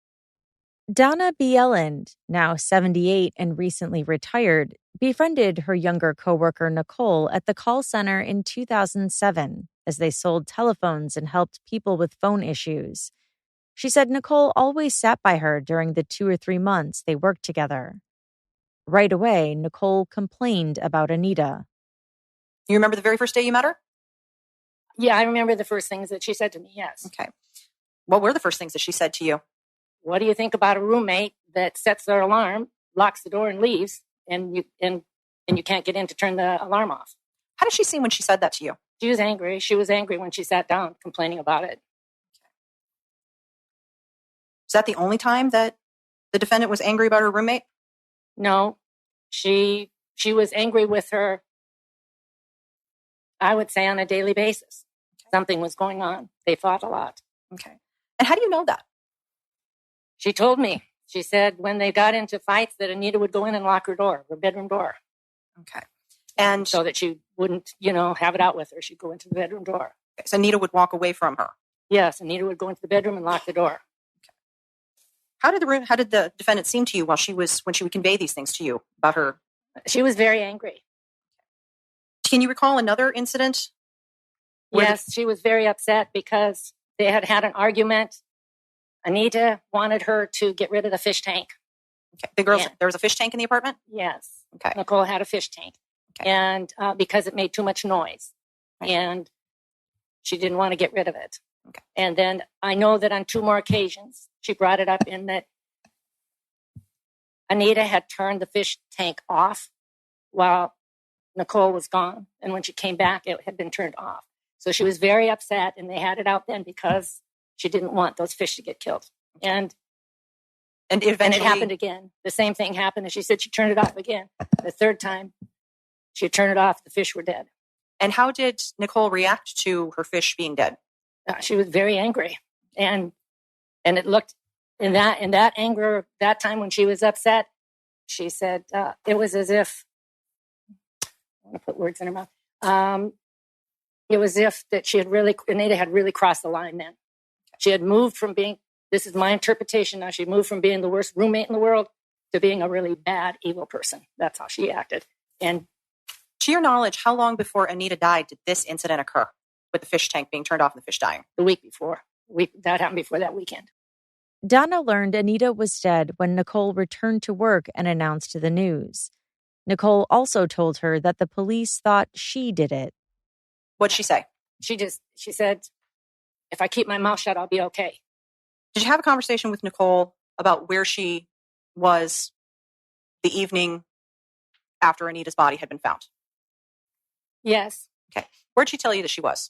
Donna Bieland, now 78 and recently retired, befriended her younger coworker Nicole at the call center in 2007 as they sold telephones and helped people with phone issues. She said Nicole always sat by her during the 2 or 3 months they worked together. Right away, Nicole complained about Anita. You remember the very first day you met her? Yeah, I remember the first things that she said to me, yes. Okay. What were the first things that she said to you? What do you think about a roommate that sets their alarm, locks the door and leaves, and you can't get in to turn the alarm off? How did she seem when she said that to you? She was angry. She was angry when she sat down complaining about it. Is that the only time that the defendant was angry about her roommate? No. She was angry with her, I would say, on a daily basis. Okay. Something was going on. They fought a lot. Okay. And how do you know that? She told me. She said when they got into fights that Anita would go in and lock her door, her bedroom door. Okay. And so that she wouldn't, have it out with her. She'd go into the bedroom door. Okay. So Anita would walk away from her? Yes, Anita would go into the bedroom and lock the door. How did the defendant seem to you when she would convey these things to you about her? She was very angry. Can you recall another incident? Yes, she was very upset because they had an argument. Anita wanted her to get rid of the fish tank. Okay. There was a fish tank in the apartment? Yes. Okay. Nicole had a fish tank. Okay. And because it made too much noise. Right. And she didn't want to get rid of it. Okay. And then I know that on 2 more occasions, she brought it up in that Anita had turned the fish tank off while Nicole was gone. And when she came back, it had been turned off. So she was very upset, and they had it out then because she didn't want those fish to get killed. And eventually, it happened again. The same thing happened. And she said she turned it off again. The 3rd time she turned it off, the fish were dead. And how did Nicole react to her fish being dead? She was very angry. And it looked in that anger, that time when she was upset, she said it was as if, I want to put words in her mouth. It was as if that Anita had really crossed the line then. She had moved from being, this is my interpretation now, she moved from being the worst roommate in the world to being a really bad, evil person. That's how she acted. And to your knowledge, how long before Anita died did this incident occur with the fish tank being turned off and the fish dying? The week before. That happened before that weekend. Donna learned Anita was dead when Nicole returned to work and announced the news. Nicole also told her that the police thought she did it. What'd she say? She said, if I keep my mouth shut, I'll be okay. Did you have a conversation with Nicole about where she was the evening after Anita's body had been found? Yes. Okay. Where'd she tell you that she was?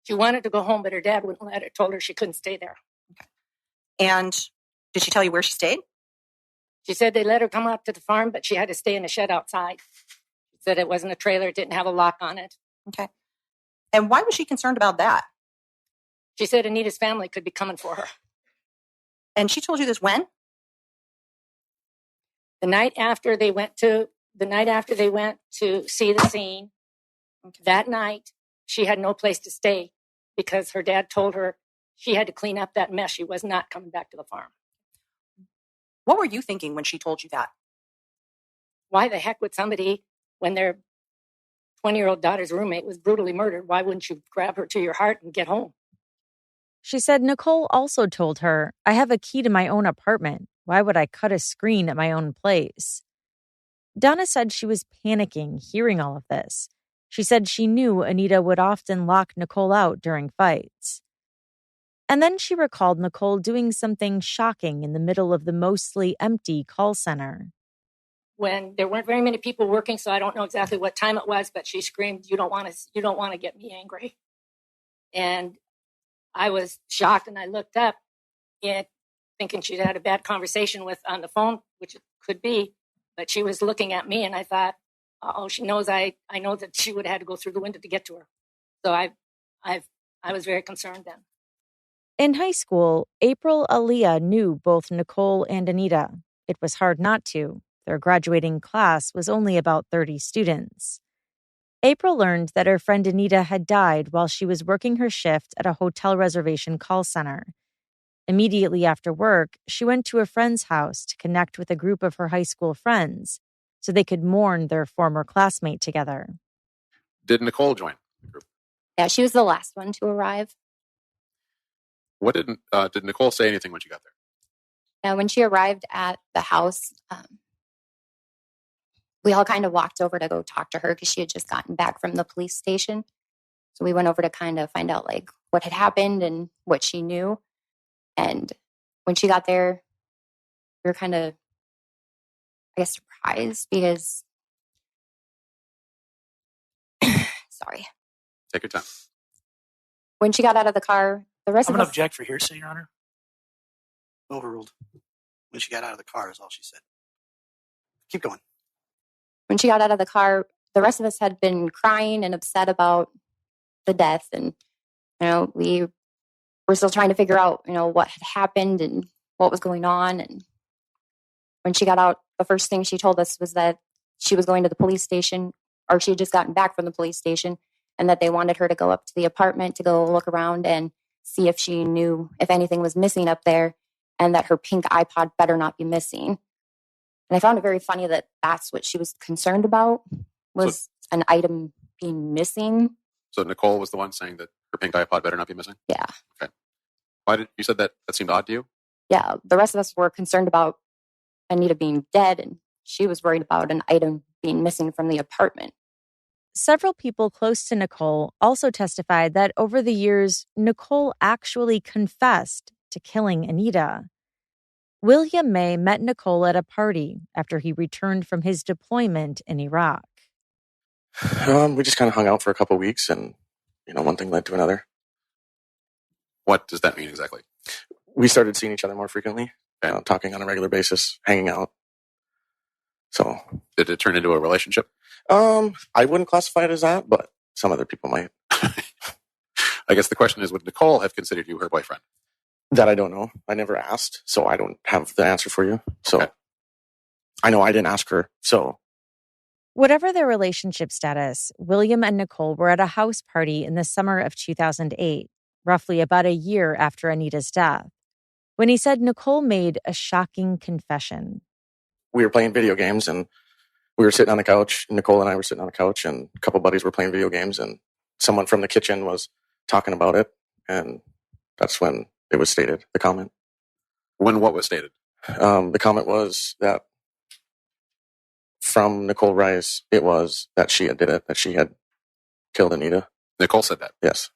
She wanted to go home, but her dad wouldn't let her, told her she couldn't stay there. Okay. And did she tell you where she stayed? She said they let her come up to the farm, but she had to stay in a shed outside. She said it wasn't a trailer. It didn't have a lock on it. Okay. And why was she concerned about that? She said Anita's family could be coming for her. And she told you this when? The night after they went to see the scene. Okay. That night, she had no place to stay because her dad told her she had to clean up that mess. She was not coming back to the farm. What were you thinking when she told you that? Why the heck would somebody, when their 20-year-old daughter's roommate was brutally murdered, why wouldn't you grab her to your heart and get home? She said Nicole also told her, I have a key to my own apartment. Why would I cut a screen at my own place? Donna said she was panicking hearing all of this. She said she knew Anita would often lock Nicole out during fights. And then she recalled Nicole doing something shocking in the middle of the mostly empty call center. When there weren't very many people working, so I don't know exactly what time it was, but she screamed, you don't want to get me angry. And I was shocked, and I looked up and thinking she'd had a bad conversation on the phone, which it could be, but she was looking at me, and I thought, oh, she knows I know that she would have had to go through the window to get to her. So I was very concerned then. In high school, April Aaliyah knew both Nicole and Anita. It was hard not to. Their graduating class was only about 30 students. April learned that her friend Anita had died while she was working her shift at a hotel reservation call center. Immediately after work, she went to a friend's house to connect with a group of her high school friends so they could mourn their former classmate together. Did Nicole join the group? Yeah, she was the last one to arrive. What did Nicole say anything when she got there? And when she arrived at the house, we all kind of walked over to go talk to her because she had just gotten back from the police station. So we went over to kind of find out like what had happened and what she knew. And when she got there, we were kind of, I guess, surprised because, sorry. Take your time. When she got out of the car, the rest I'm of going to us... object for hearsay, Your Honor. Overruled. When she got out of the car is all she said. Keep going. When she got out of the car, the rest of us had been crying and upset about the death. And, we were still trying to figure out, what had happened and what was going on. And when she got out, the first thing she told us was that she was going to the police station, or she had just gotten back from the police station, and that they wanted her to go up to the apartment to go look around and see if she knew if anything was missing up there. and that her pink iPod better not be missing. And I found it very funny that that's what she was concerned about, was an item being missing. So Nicole was the one saying that her pink iPod better not be missing? Yeah. Okay. Why did you said that seemed odd to you? Yeah. The rest of us were concerned about Anita being dead, and she was worried about an item being missing from the apartment. Several people close to Nicole also testified that over the years, Nicole actually confessed to killing Anita. William May met Nicole at a party after he returned from his deployment in Iraq. We just kind of hung out for a couple of weeks, and one thing led to another. What does that mean exactly? We started seeing each other more frequently, talking on a regular basis, hanging out. So, did it turn into a relationship? I wouldn't classify it as that, but some other people might. I guess the question is, would Nicole have considered you her boyfriend? That I don't know. I never asked, so I don't have the answer for you. So I know I didn't ask her, so. Whatever their relationship status, William and Nicole were at a house party in the summer of 2008, roughly about a year after Anita's death, when he said Nicole made a shocking confession. We were playing video games, and we were sitting on the couch. Nicole and I were sitting on the couch, and a couple buddies were playing video games, and someone from the kitchen was talking about it, and that's when it was stated, the comment. When what was stated? The comment was that from Nicole Rice, it was that she did it, that she had killed Anita. Nicole said that? Yes.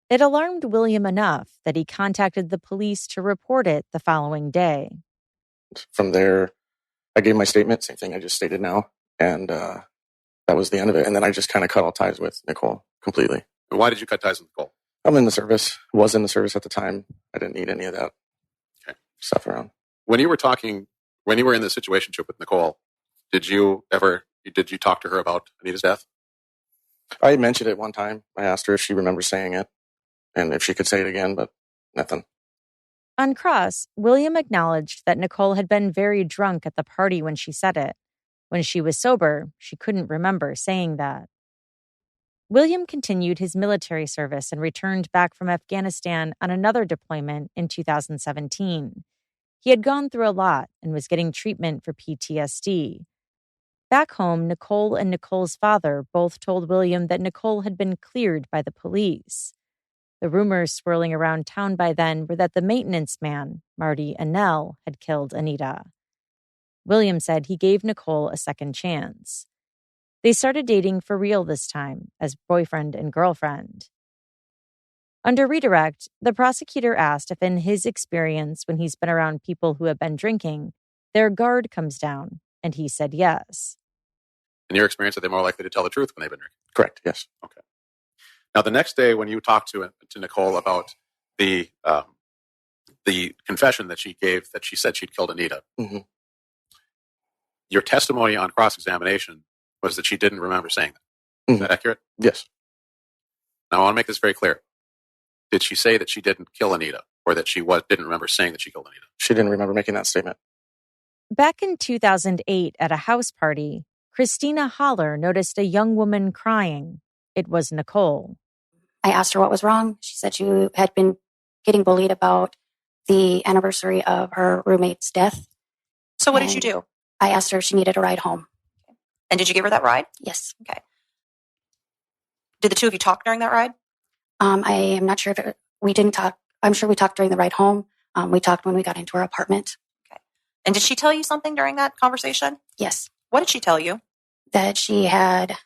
It alarmed William enough that he contacted the police to report it the following day. From there, I gave my statement, same thing I just stated now, and that was the end of it. And then I just kind of cut all ties with Nicole completely. And why did you cut ties with Nicole? I'm in the service, was in the service at the time. I didn't need any of that stuff around. When you were in this situationship with Nicole, did you talk to her about Anita's death? I mentioned it one time. I asked her if she remembers saying it and if she could say it again, but nothing. On cross, William acknowledged that Nicole had been very drunk at the party when she said it. When she was sober, she couldn't remember saying that. William continued his military service and returned back from Afghanistan on another deployment in 2017. He had gone through a lot and was getting treatment for PTSD. Back home, Nicole and Nicole's father both told William that Nicole had been cleared by the police. The rumors swirling around town by then were that the maintenance man, Marty Annell, had killed Anita. William said he gave Nicole a second chance. They started dating for real this time, as boyfriend and girlfriend. Under redirect, the prosecutor asked if in his experience when he's been around people who have been drinking, their guard comes down, and he said yes. In your experience, are they more likely to tell the truth when they've been drinking? Correct, yes. Okay. Now, the next day when you talked to Nicole about the confession that she gave, that she said she'd killed Anita, your testimony on cross-examination was that she didn't remember saying that. Is that accurate? Yes. Now, I want to make this very clear. Did she say that she didn't kill Anita, or that she didn't remember saying that she killed Anita? She didn't remember making that statement. Back in 2008 at a house party, Christina Holler noticed a young woman crying. It was Nicole. I asked her what was wrong. She said she had been getting bullied about the anniversary of her roommate's death. So what did you do? I asked her if she needed a ride home. And did you give her that ride? Yes. Okay. Did the two of you talk during that ride? I am not sure if we didn't talk. I'm sure we talked during the ride home. We talked when we got into our apartment. Okay. And did she tell you something during that conversation? Yes. What did she tell you? That she had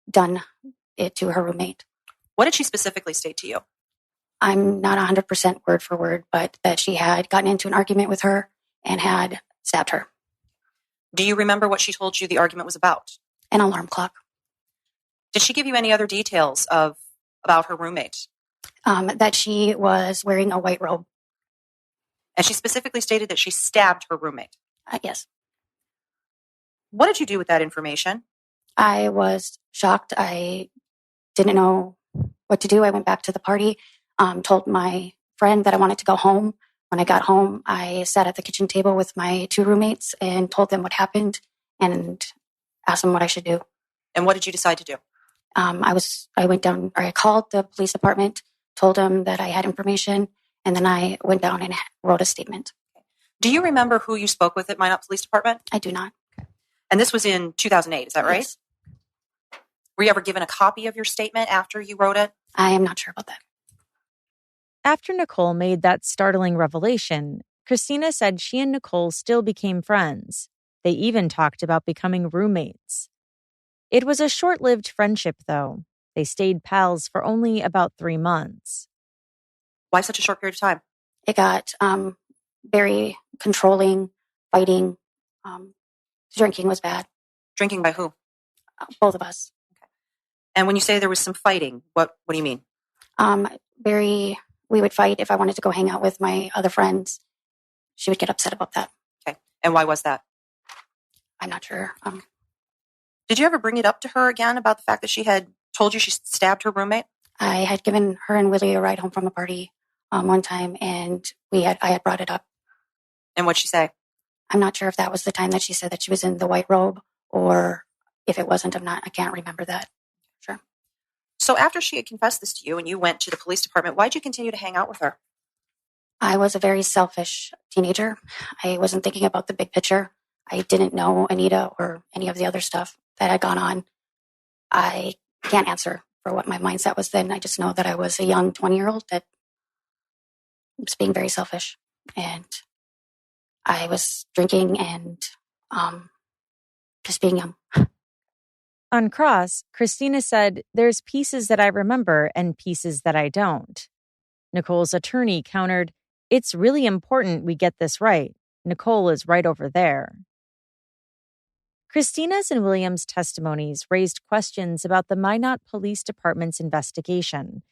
done it to her roommate. What did she specifically state to you? I'm not 100% word for word, but that she had gotten into an argument with her and had stabbed her. Do you remember what she told you the argument was about? An alarm clock. Did she give you any other details about her roommate? That she was wearing a white robe. And she specifically stated that she stabbed her roommate? Yes. What did you do with that information? I was shocked. I didn't know what to do. I went back to the party, told my friend that I wanted to go home. When I got home, I sat at the kitchen table with my two roommates and told them what happened and asked them what I should do. And what did you decide to do? I called the police department, told them that I had information, And then I went down and wrote a statement. Do you remember who you spoke with at Minot Police Department? I do not. And this was in 2008, is that right? Yes. Were you ever given a copy of your statement after you wrote it? I am not sure about that. After Nicole made that startling revelation, Christina said she and Nicole still became friends. They even talked about becoming roommates. It was a short-lived friendship, though. They stayed pals for only about 3 months. Why such a short period of time? It got very controlling, fighting. Drinking was bad. Drinking by who? Both of us. Okay. And when you say there was some fighting, what do you mean? We would fight if I wanted to go hang out with my other friends. She would get upset about that. Okay. And why was that? I'm not sure. Did you ever bring it up to her again about the fact that she had told you she stabbed her roommate? I had given her and Willie a ride home from a party one time, and I had brought it up. And what'd she say? I'm not sure if that was the time that she said that she was in the white robe, or if it wasn't. I can't remember that. Sure. So after she had confessed this to you and you went to the police department, why'd you continue to hang out with her? I was a very selfish teenager. I wasn't thinking about the big picture. I didn't know Anita or any of the other stuff that had gone on. I can't answer for what my mindset was then. I just know that I was a young 20-year-old that was being very selfish. And I was drinking and just being young. On cross, Christina said, "There's pieces that I remember and pieces that I don't." Nicole's attorney countered, "It's really important we get this right. Nicole is right over there." Christina's and William's testimonies raised questions about the Minot Police Department's investigation.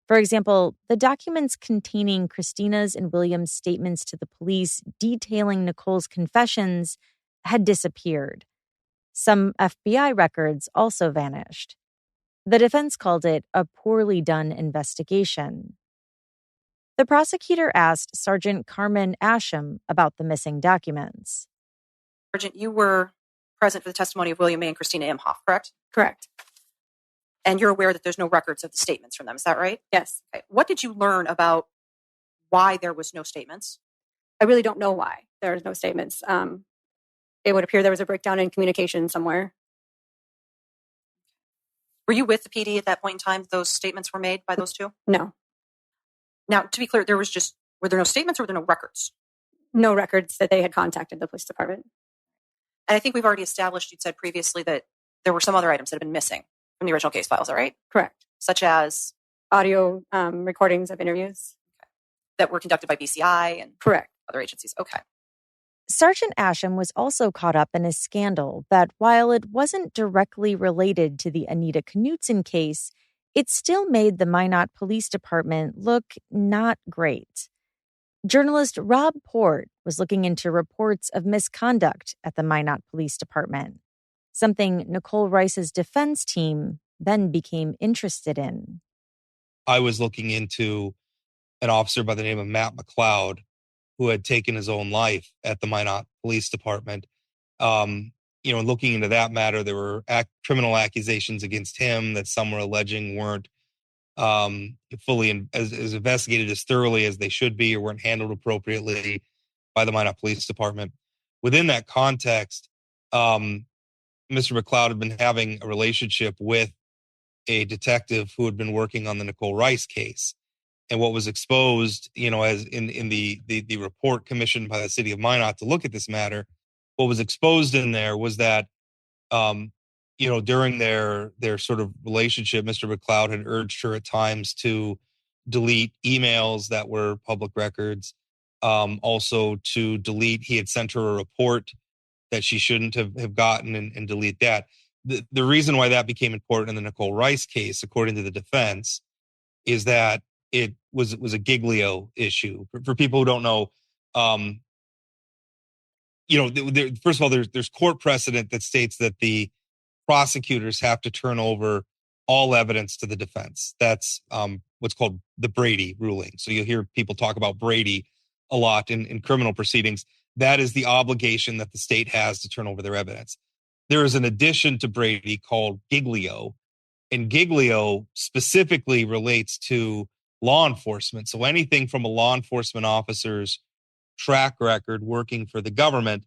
For example, the documents containing Christina's and William's statements to the police detailing Nicole's confessions had disappeared. Some FBI records also vanished. The defense called it a poorly done investigation. The prosecutor asked Sergeant Carmen Asham about the missing documents. Sergeant, you were present for the testimony of William May and Christina Imhoff, correct? Correct. And you're aware that there's no records of the statements from them, is that right? Yes. Okay. What did you learn about why there was no statements? I really don't know why there was no statements. It would appear there was a breakdown in communication somewhere. Were you with the PD at that point in time those statements were made by those two? No. Now, to be clear, were there no statements or were there no records? No records that they had contacted the police department. And I think we've already established, you'd said previously, that there were some other items that have been missing from the original case files, all right? Correct. Such as? Audio recordings of interviews. Okay. That were conducted by BCI and correct. Other agencies. Okay. Sergeant Asham was also caught up in a scandal that, while it wasn't directly related to the Anita Knutson case, it still made the Minot Police Department look not great. Journalist Rob Port was looking into reports of misconduct at the Minot Police Department, something Nicole Rice's defense team then became interested in. I was looking into an officer by the name of Matt McLeod, who had taken his own life at the Minot Police Department. Looking into that matter, there were criminal accusations against him that some were alleging weren't fully as investigated as thoroughly as they should be or weren't handled appropriately by the Minot Police Department. Within that context, Mr. McLeod had been having a relationship with a detective who had been working on the Nicole Rice case. And what was exposed, as in the report commissioned by the city of Minot to look at this matter, what was exposed in there was that, during their sort of relationship, Mr. McLeod had urged her at times to delete emails that were public records. Also to delete, he had sent her a report that she shouldn't have gotten and delete that. The reason why that became important in the Nicole Rice case, according to the defense, is that it was a Giglio issue. For people who don't know, first of all, there's court precedent that states that the prosecutors have to turn over all evidence to the defense. That's what's called the Brady ruling. So you'll hear people talk about Brady a lot in criminal proceedings. That is the obligation that the state has to turn over their evidence. There is an addition to Brady called Giglio, and Giglio specifically relates to law enforcement. So anything from a law enforcement officer's track record working for the government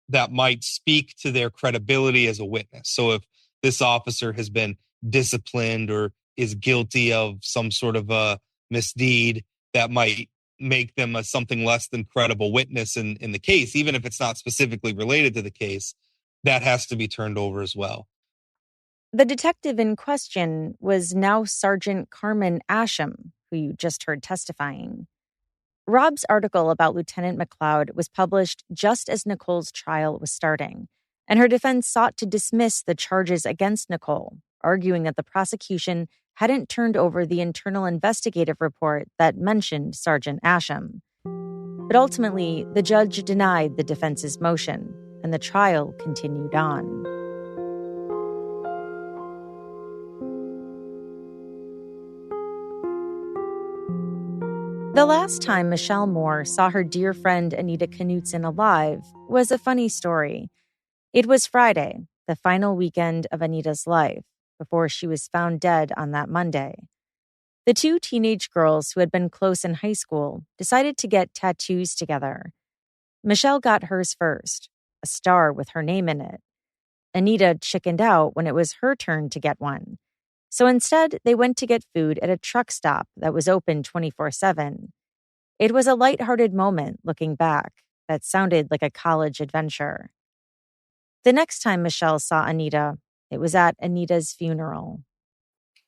that might speak to their credibility as a witness. So if this officer has been disciplined or is guilty of some sort of a misdeed, that might make them a something less than credible witness in the case, even if it's not specifically related to the case, that has to be turned over as well. The detective in question was now Sergeant Carmen Asham, who you just heard testifying. Rob's article about Lieutenant McLeod was published just as Nicole's trial was starting, and her defense sought to dismiss the charges against Nicole, arguing that the prosecution hadn't turned over the internal investigative report that mentioned Sergeant Asham. But ultimately, the judge denied the defense's motion, and the trial continued on. The last time Michelle Moore saw her dear friend Anita Knutson alive was a funny story. It was Friday, the final weekend of Anita's life, before she was found dead on that Monday. The two teenage girls who had been close in high school decided to get tattoos together. Michelle got hers first, a star with her name in it. Anita chickened out when it was her turn to get one. So instead, they went to get food at a truck stop that was open 24/7. It was a lighthearted moment looking back that sounded like a college adventure. The next time Michelle saw Anita, it was at Anita's funeral.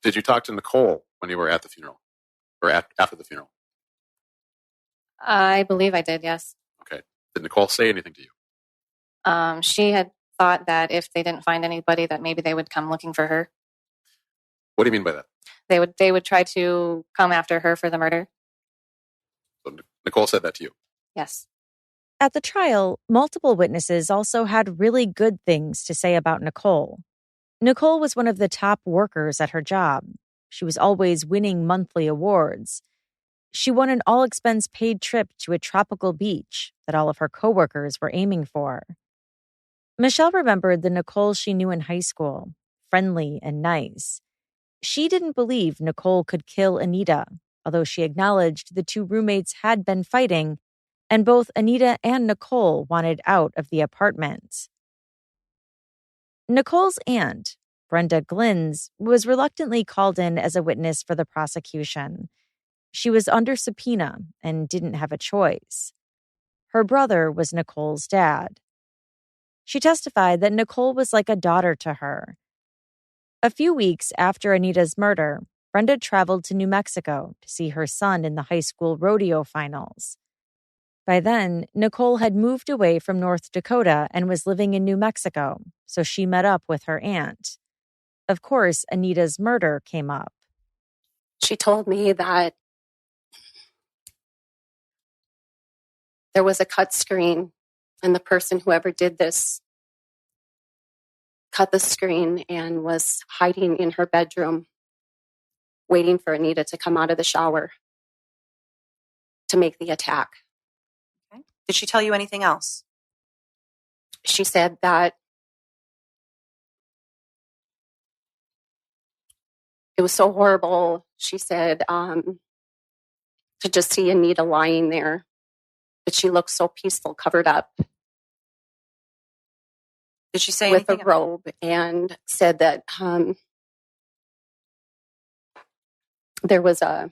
Did you talk to Nicole when you were at the funeral or after the funeral? I believe I did, yes. Okay. Did Nicole say anything to you? She had thought that if they didn't find anybody, that maybe they would come looking for her. What do you mean by that? They would try to come after her for the murder. So Nicole said that to you? Yes. At the trial, multiple witnesses also had really good things to say about Nicole. Nicole was one of the top workers at her job. She was always winning monthly awards. She won an all-expense-paid trip to a tropical beach that all of her coworkers were aiming for. Michelle remembered the Nicole she knew in high school, friendly and nice. She didn't believe Nicole could kill Anita, although she acknowledged the two roommates had been fighting, and both Anita and Nicole wanted out of the apartment. Nicole's aunt, Brenda Glynns, was reluctantly called in as a witness for the prosecution. She was under subpoena and didn't have a choice. Her brother was Nicole's dad. She testified that Nicole was like a daughter to her. A few weeks after Anita's murder, Brenda traveled to New Mexico to see her son in the high school rodeo finals. By then, Nicole had moved away from North Dakota and was living in New Mexico, so she met up with her aunt. Of course, Anita's murder came up. She told me that there was a cut screen, and the person, whoever did this, cut the screen and was hiding in her bedroom, waiting for Anita to come out of the shower to make the attack. Okay. Did she tell you anything else? She said that it was so horrible, she said, to just see Anita lying there, that she looked so peaceful, covered up. Did she say with a anything robe, and said that there was a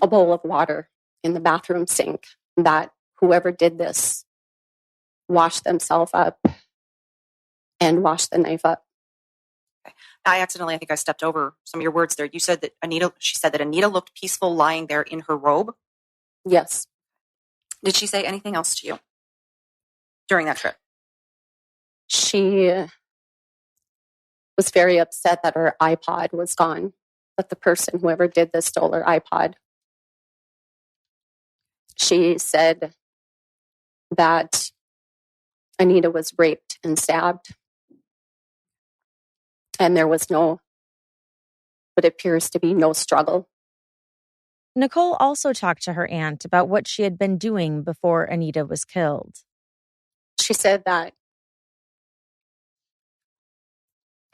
bowl of water in the bathroom sink, that whoever did this washed themselves up and washed the knife up. I accidentally, I think I stepped over some of your words there. You said that she said that Anita looked peaceful lying there in her robe? Yes. Did she say anything else to you during that trip? She was very upset that her iPod was gone, that the person, whoever did this, stole her iPod. She said that Anita was raped and stabbed, and there was what appears to be no struggle. Nicole also talked to her aunt about what she had been doing before Anita was killed. She said that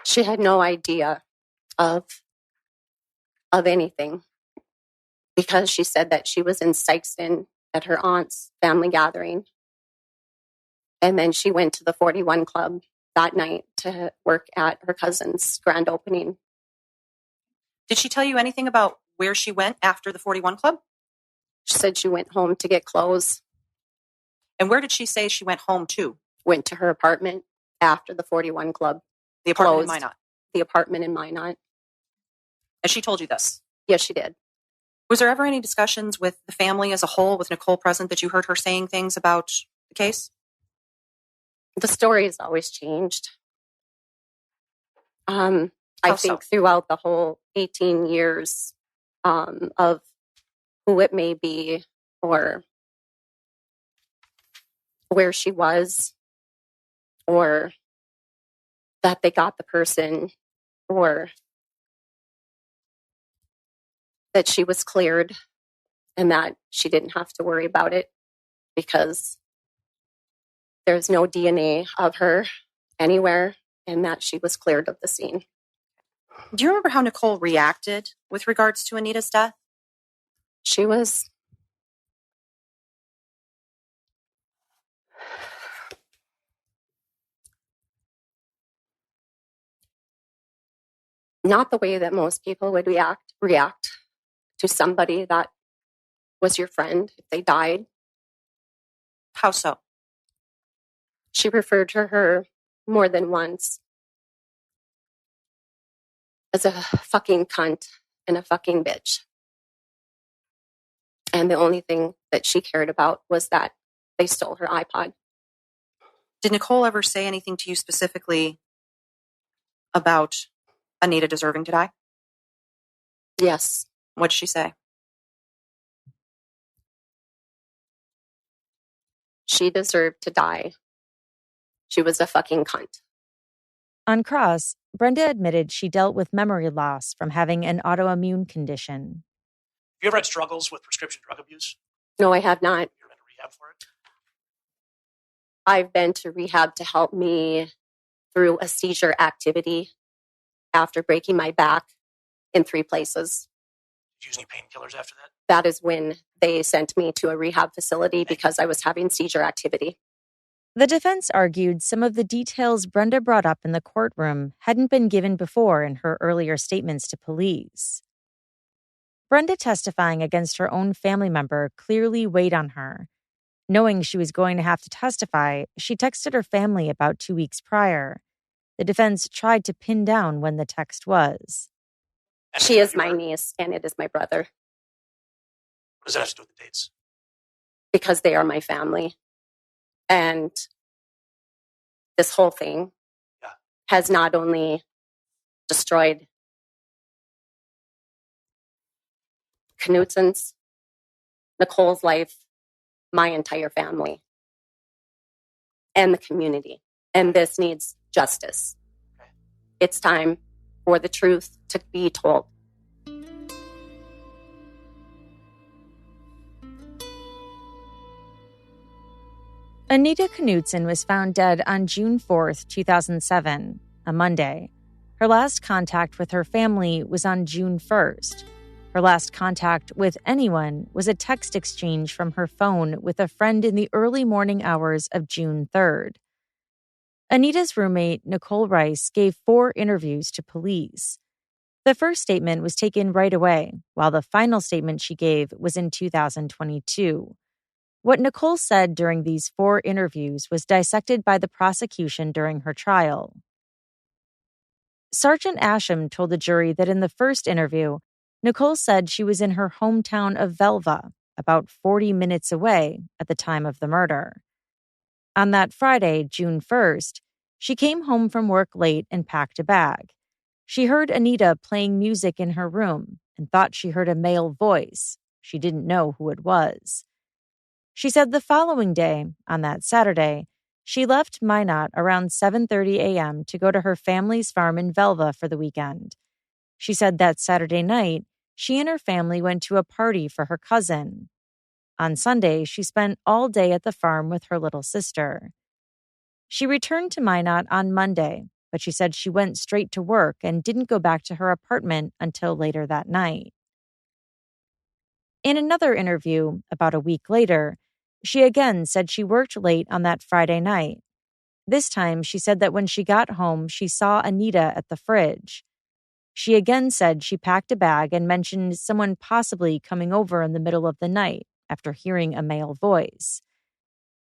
she had no idea of anything. because she said that she was in Sykeston at her aunt's family gathering. And then she went to the 41 Club that night to work at her cousin's grand opening. Did she tell you anything about where she went after the 41 Club? She said she went home to get clothes. And where did she say she went home to? Went to her apartment after the 41 Club. The apartment closed. in Minot. The apartment in Minot. And she told you this? Yes, she did. Was there ever any discussions with the family as a whole, with Nicole present, that you heard her saying things about the case? The story has always changed. I think throughout the whole 18 years of who it may be or where she was or that they got the person or that she was cleared and that she didn't have to worry about it because there's no DNA of her anywhere and that she was cleared of the scene. Do you remember how Nicole reacted with regards to Anita's death? She was not the way that most people would react to somebody that was your friend if they died. How so? She referred to her more than once as a fucking cunt and a fucking bitch. And the only thing that she cared about was that they stole her iPod. Did Nicole ever say anything to you specifically about Anita deserving to die? Yes. What did she say? She deserved to die. She was a fucking cunt. On cross, Brenda admitted she dealt with memory loss from having an autoimmune condition. Have you ever had struggles with prescription drug abuse? No, I have not. You ever been to rehab for it? I've been to rehab to help me through a seizure activity after breaking my back in 3 places. Did you use any painkillers after that? That is when they sent me to a rehab facility because I was having seizure activity. The defense argued some of the details Brenda brought up in the courtroom hadn't been given before in her earlier statements to police. Brenda testifying against her own family member clearly weighed on her. Knowing she was going to have to testify, she texted her family about 2 weeks prior. The defense tried to pin down when the text was. She is my niece, and it is my brother. What does that have to do with the dates? Because they are my family. And this whole thing has not only destroyed Knutson's, Nicole's life, my entire family, and the community. And this needs justice. It's time for the truth to be told. Anita Knutson was found dead on June 4th, 2007, a Monday. Her last contact with her family was on June 1st. Her last contact with anyone was a text exchange from her phone with a friend in the early morning hours of June 3rd. Anita's roommate, Nicole Rice, gave 4 interviews to police. The first statement was taken right away, while the final statement she gave was in 2022. What Nicole said during these 4 interviews was dissected by the prosecution during her trial. Sergeant Asham told the jury that in the first interview, Nicole said she was in her hometown of Velva, about 40 minutes away at the time of the murder. On that Friday, June 1st, she came home from work late and packed a bag. She heard Anita playing music in her room and thought she heard a male voice. She didn't know who it was. She said the following day, on that Saturday, she left Minot around 7:30 a.m. to go to her family's farm in Velva for the weekend. She said that Saturday night, she and her family went to a party for her cousin. On Sunday, she spent all day at the farm with her little sister. She returned to Minot on Monday, but she said she went straight to work and didn't go back to her apartment until later that night. In another interview, about a week later, she again said she worked late on that Friday night. This time, she said that when she got home, she saw Anita at the fridge. She again said she packed a bag and mentioned someone possibly coming over in the middle of the night after hearing a male voice.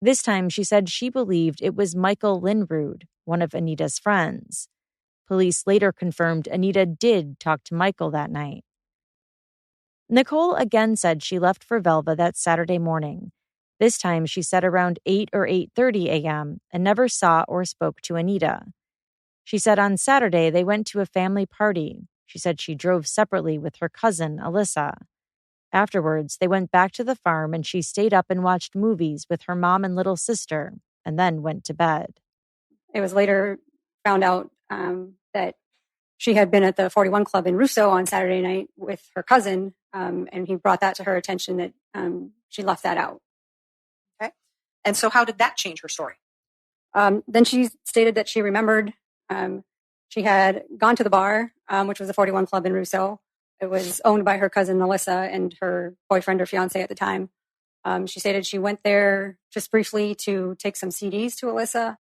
This time, she said she believed it was Michael Linrud, one of Anita's friends. Police later confirmed Anita did talk to Michael that night. Nicole again said she left for Velva that Saturday morning. This time, she said around 8 or 8:30 a.m. and never saw or spoke to Anita. She said on Saturday they went to a family party. She said she drove separately with her cousin, Alyssa. Afterwards, they went back to the farm and she stayed up and watched movies with her mom and little sister and then went to bed. It was later found out that she had been at the 41 Club in Russo on Saturday night with her cousin, and he brought that to her attention that she left that out. Okay. And so how did that change her story? Then she stated that she remembered she had gone to the bar, which was the 41 Club in Russo. It was owned by her cousin, Alyssa, and her boyfriend or fiance at the time. She stated she went there just briefly to take some CDs to Alyssa.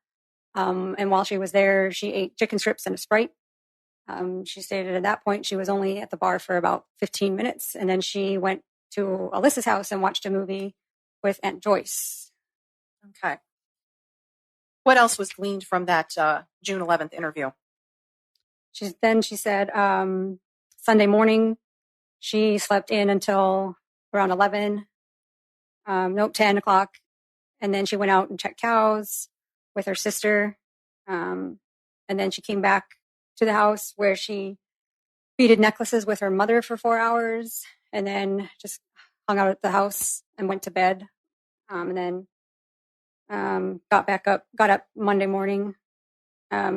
And while she was there, she ate chicken strips and a Sprite. She stated at that point she was only at the bar for about 15 minutes. And then she went to Alyssa's house and watched a movie with Aunt Joyce. Okay. What else was gleaned from that June 11th interview? She said Sunday morning she slept in until around 10 o'clock. And then she went out and checked cows with her sister. And then she came back to the house where she beaded necklaces with her mother for 4 hours and then just hung out at the house and went to bed. And then got up Monday morning.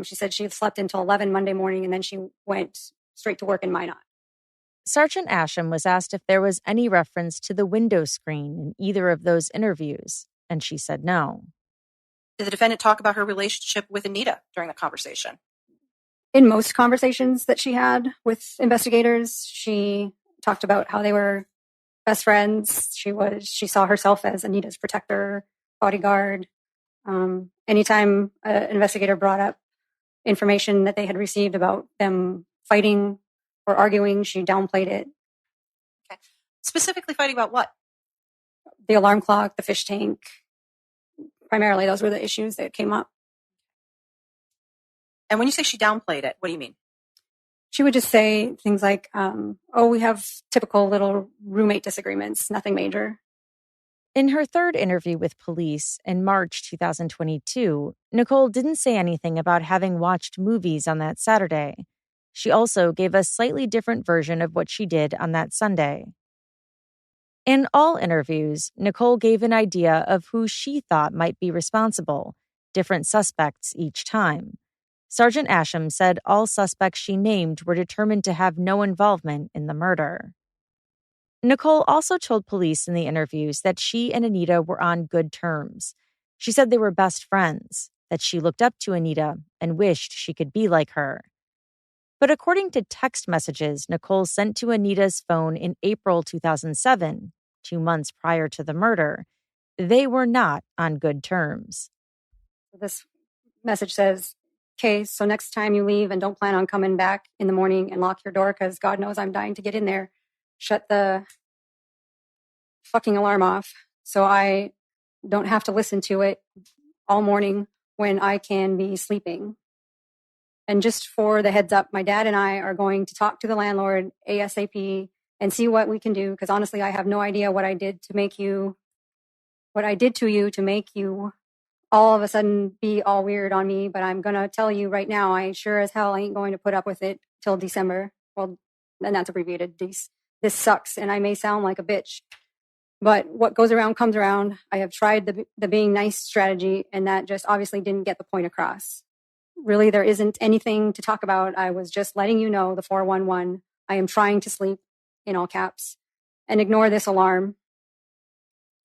She said she slept until 11 Monday morning and then she went straight to work in Minot. Sergeant Asham was asked if there was any reference to the window screen in either of those interviews, and she said no. Did the defendant talk about her relationship with Anita during the conversation? In most conversations that she had with investigators, she talked about how they were best friends. She saw herself as Anita's protector, bodyguard. Anytime an investigator brought up information that they had received about them fighting or arguing, she downplayed it. Okay. Specifically fighting about what? The alarm clock, the fish tank. Primarily, those were the issues that came up. And when you say she downplayed it, what do you mean? She would just say things like, we have typical little roommate disagreements, nothing major. In her third interview with police in March 2022, Nicole didn't say anything about having watched movies on that Saturday. She also gave a slightly different version of what she did on that Sunday. In all interviews, Nicole gave an idea of who she thought might be responsible, different suspects each time. Sergeant Asham said all suspects she named were determined to have no involvement in the murder. Nicole also told police in the interviews that she and Anita were on good terms. She said they were best friends, that she looked up to Anita and wished she could be like her. But according to text messages Nicole sent to Anita's phone in April 2007, 2 months prior to the murder, they were not on good terms. This message says, okay, so next time you leave and don't plan on coming back in the morning and lock your door because God knows I'm dying to get in there, shut the fucking alarm off so I don't have to listen to it all morning when I can be sleeping. And just for the heads up, my dad and I are going to talk to the landlord ASAP and see what we can do. Because honestly, I have no idea what I did to you to make you all of a sudden be all weird on me. But I'm going to tell you right now, I sure as hell ain't going to put up with it till December. Well, and that's abbreviated. This sucks. And I may sound like a bitch, but what goes around comes around. I have tried the being nice strategy, and that just obviously didn't get the point across. Really, there isn't anything to talk about. I was just letting you know, the 411. I am trying to sleep, in all caps, and ignore this alarm.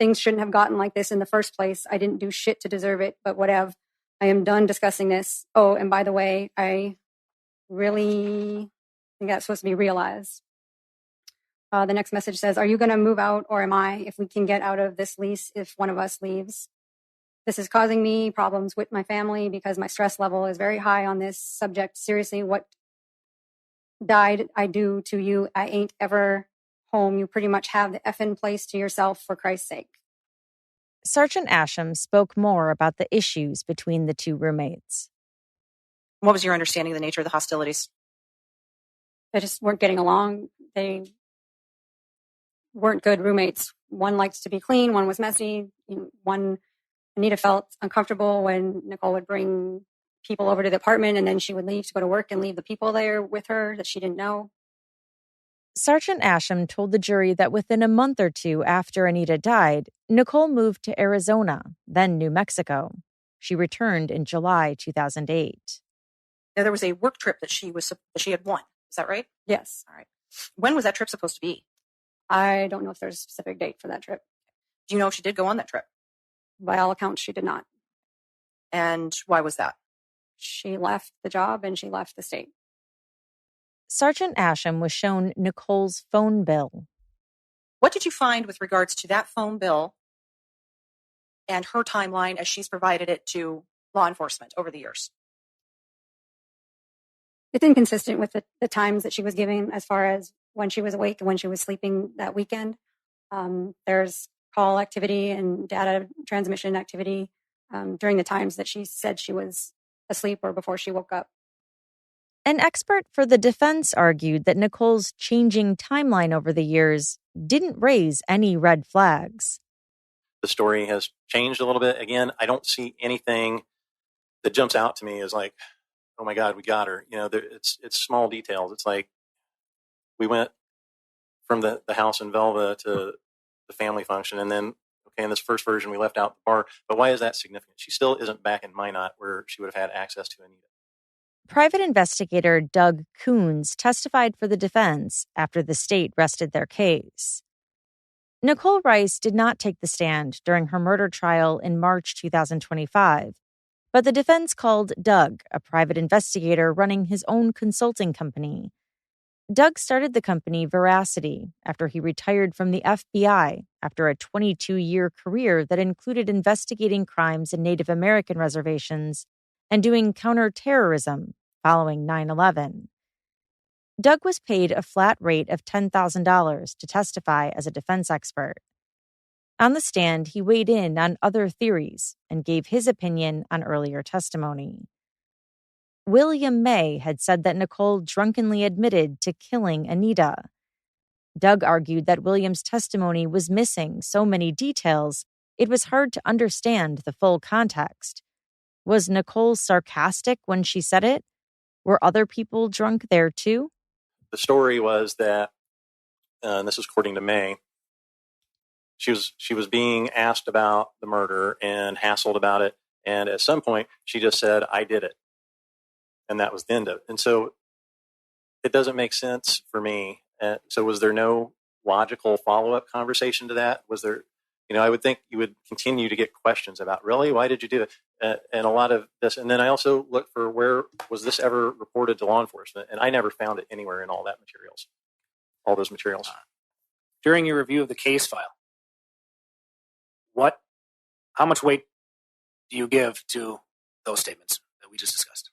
Things shouldn't have gotten like this in the first place. I didn't do shit to deserve it, but whatever. I am done discussing this. Oh, and by the way, I really think that's supposed to be realized. The next message says, "Are you going to move out or am I? If we can get out of this lease if one of us leaves. This is causing me problems with my family because my stress level is very high on this subject. Seriously, what died I do to you? I ain't ever home. You pretty much have the effing place to yourself, for Christ's sake." Sergeant Asham spoke more about the issues between the two roommates. What was your understanding of the nature of the hostilities? They just weren't getting along. They weren't good roommates. One liked to be clean, one was messy. Anita felt uncomfortable when Nicole would bring people over to the apartment and then she would leave to go to work and leave the people there with her that she didn't know. Sergeant Asham told the jury that within a month or two after Anita died, Nicole moved to Arizona, then New Mexico. She returned in July 2008. Now, there was a work trip that she had won. Is that right? Yes. All right. When was that trip supposed to be? I don't know if there's a specific date for that trip. Do you know if she did go on that trip? By all accounts, she did not. And why was that? She left the job and she left the state. Sergeant Asham was shown Nicole's phone bill. What did you find with regards to that phone bill and her timeline as she's provided it to law enforcement over the years? It's inconsistent with the times that she was giving as far as when she was awake and when she was sleeping that weekend. There's call activity and data transmission activity during the times that she said she was asleep or before she woke up. An expert for the defense argued that Nicole's changing timeline over the years didn't raise any red flags. The story has changed a little bit. Again, I don't see anything that jumps out to me as like, oh my God, we got her. It's small details. It's like we went from the house in Velva to the family function, and then, okay, in this first version, we left out the bar. But why is that significant? She still isn't back in Minot where she would have had access to Anita. Private investigator Doug Coons testified for the defense after the state rested their case. Nicole Rice did not take the stand during her murder trial in March 2025, but the defense called Doug, a private investigator running his own consulting company. Doug started the company Veracity after he retired from the FBI after a 22-year career that included investigating crimes in Native American reservations and doing counterterrorism following 9/11. Doug was paid a flat rate of $10,000 to testify as a defense expert. On the stand, he weighed in on other theories and gave his opinion on earlier testimony. William May had said that Nicole drunkenly admitted to killing Anita. Doug argued that William's testimony was missing so many details, it was hard to understand the full context. Was Nicole sarcastic when she said it? Were other people drunk there too? The story was that, and this is according to May, she was being asked about the murder and hassled about it, and at some point she just said, "I did it." And that was the end of it. And so it doesn't make sense for me. So was there no logical follow-up conversation to that? Was there, I would think you would continue to get questions about, really, why did you do it? And a lot of this. And then I also looked for where was this ever reported to law enforcement? And I never found it anywhere in all those materials. During your review of the case file, how much weight do you give to those statements that we just discussed?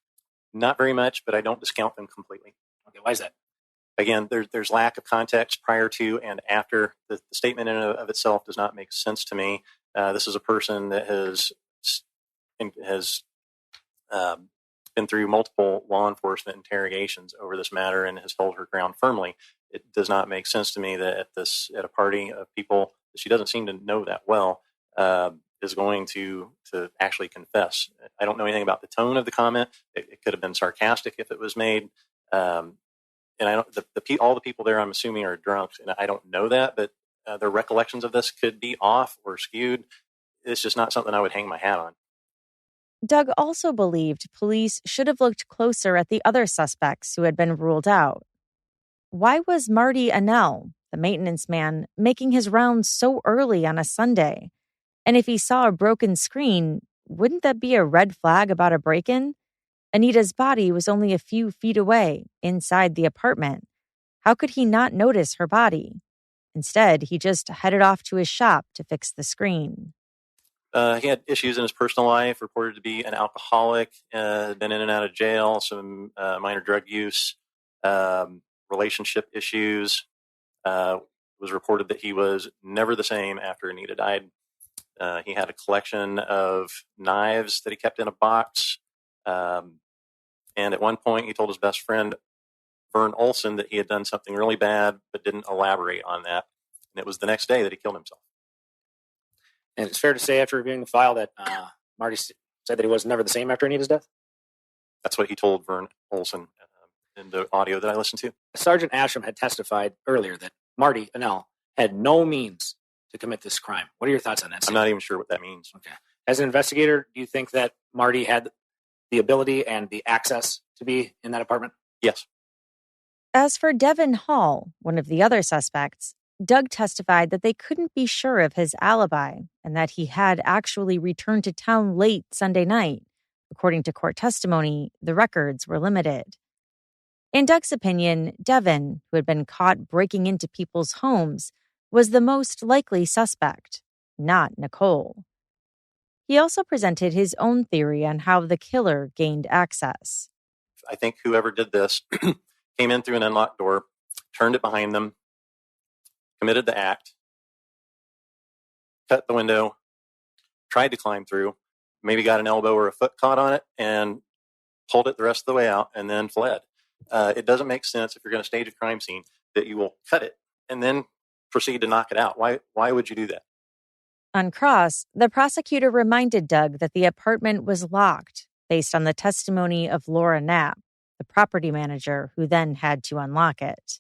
Not very much, but I don't discount them completely. Okay, why is that? Again, there's lack of context prior to and after. The statement in and of itself does not make sense to me. This is a person that has been through multiple law enforcement interrogations over this matter and has held her ground firmly. It does not make sense to me that at a party of people that she doesn't seem to know that well is going to actually confess. I don't know anything about the tone of the comment. It could have been sarcastic if it was made. And I don't. All the people there, I'm assuming, are drunk, and I don't know that. But their recollections of this could be off or skewed. It's just not something I would hang my hat on. Doug also believed police should have looked closer at the other suspects who had been ruled out. Why was Marty Annell, the maintenance man, making his rounds so early on a Sunday? And if he saw a broken screen, wouldn't that be a red flag about a break-in? Anita's body was only a few feet away, inside the apartment. How could he not notice her body? Instead, he just headed off to his shop to fix the screen. He had issues in his personal life, reported to be an alcoholic, been in and out of jail, some minor drug use, relationship issues. Was reported that he was never the same after Anita died. He had a collection of knives that he kept in a box. And at one point, he told his best friend, Vern Olson, that he had done something really bad, but didn't elaborate on that. And it was the next day that he killed himself. And it's fair to say, after reviewing the file, that Marty said that he was never the same after Anita's death? That's what he told Vern Olson in the audio that I listened to. Sergeant Asham had testified earlier that Marty Annell had no means to commit this crime. What are your thoughts on that? I'm not even sure what that means. Okay. As an investigator, do you think that Marty had the ability and the access to be in that apartment? Yes. As for Devin Hall, one of the other suspects, Doug testified that they couldn't be sure of his alibi and that he had actually returned to town late Sunday night. According to court testimony, the records were limited. In Doug's opinion, Devin, who had been caught breaking into people's homes, was the most likely suspect, not Nicole. He also presented his own theory on how the killer gained access. I think whoever did this came in through an unlocked door, turned it behind them, committed the act, cut the window, tried to climb through, maybe got an elbow or a foot caught on it, and pulled it the rest of the way out, and then fled. It doesn't make sense if you're going to stage a crime scene that you will cut it and then proceed to knock it out. Why would you do that? On cross, the prosecutor reminded Doug that the apartment was locked based on the testimony of Laura Knapp, the property manager who then had to unlock it.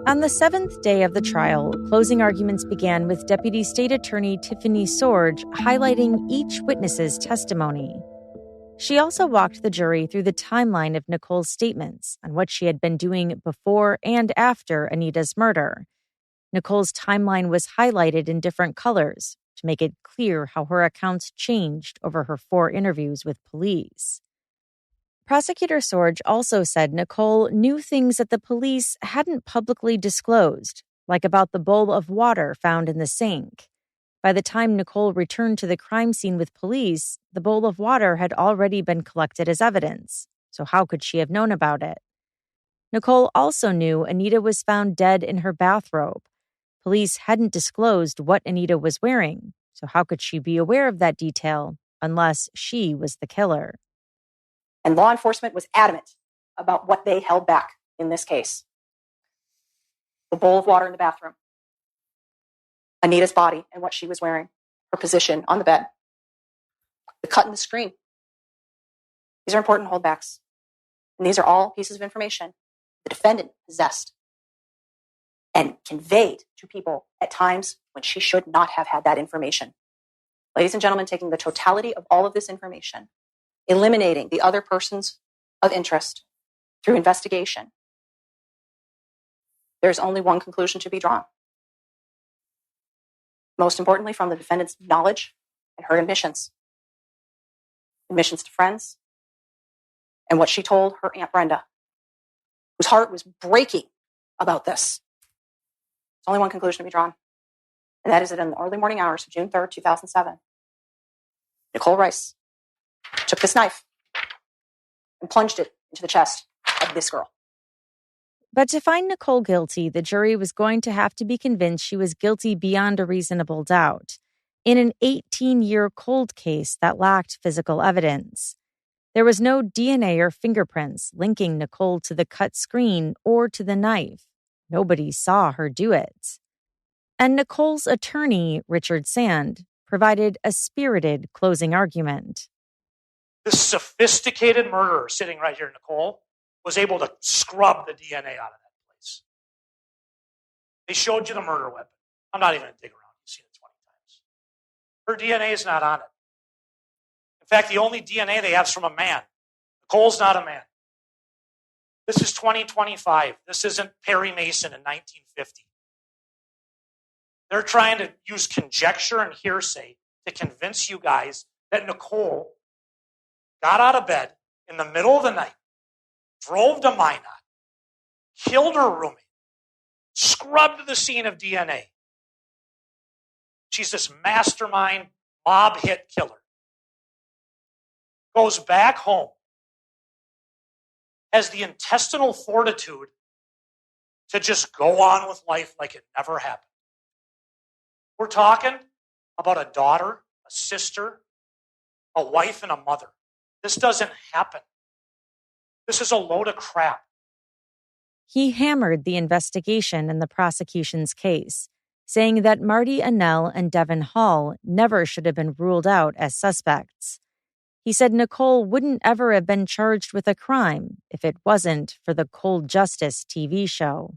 On the seventh day of the trial, closing arguments began with Deputy State Attorney Tiffany Sorge highlighting each witness's testimony. She also walked the jury through the timeline of Nicole's statements on what she had been doing before and after Anita's murder. Nicole's timeline was highlighted in different colors to make it clear how her accounts changed over her 4 interviews with police. Prosecutor Sorge also said Nicole knew things that the police hadn't publicly disclosed, like about the bowl of water found in the sink. By the time Nicole returned to the crime scene with police, the bowl of water had already been collected as evidence. So how could she have known about it? Nicole also knew Anita was found dead in her bathrobe. Police hadn't disclosed what Anita was wearing, so how could she be aware of that detail unless she was the killer? And law enforcement was adamant about what they held back in this case. The bowl of water in the bathroom, Anita's body and what she was wearing, her position on the bed, the cut in the screen. These are important holdbacks. And these are all pieces of information the defendant possessed and conveyed to people at times when she should not have had that information. Ladies and gentlemen, taking the totality of all of this information, eliminating the other persons of interest through investigation, there's only one conclusion to be drawn. Most importantly, from the defendant's knowledge and her admissions to friends, and what she told her Aunt Brenda, whose heart was breaking about this. There's only one conclusion to be drawn, and that is that in the early morning hours of June 3rd, 2007, Nicole Rice took this knife and plunged it into the chest of this girl. But to find Nicole guilty, the jury was going to have to be convinced she was guilty beyond a reasonable doubt in an 18-year cold case that lacked physical evidence. There was no DNA or fingerprints linking Nicole to the cut screen or to the knife. Nobody saw her do it. And Nicole's attorney, Richard Sand, provided a spirited closing argument. This sophisticated murderer sitting right here, Nicole, was able to scrub the DNA out of that place. They showed you the murder weapon. I'm not even going to dig around. You've seen it 20 times. Her DNA is not on it. In fact, the only DNA they have is from a man. Nicole's not a man. This is 2025. This isn't Perry Mason in 1950. They're trying to use conjecture and hearsay to convince you guys that Nicole got out of bed in the middle of the night, drove to Minot, killed her roommate, scrubbed the scene of DNA. She's this mastermind mob hit killer. Goes back home, has the intestinal fortitude to just go on with life like it never happened. We're talking about a daughter, a sister, a wife, and a mother. This doesn't happen. This is a load of crap. He hammered the investigation in the prosecution's case, saying that Marty Annell and Devin Hall never should have been ruled out as suspects. He said Nicole wouldn't ever have been charged with a crime if it wasn't for the Cold Justice TV show.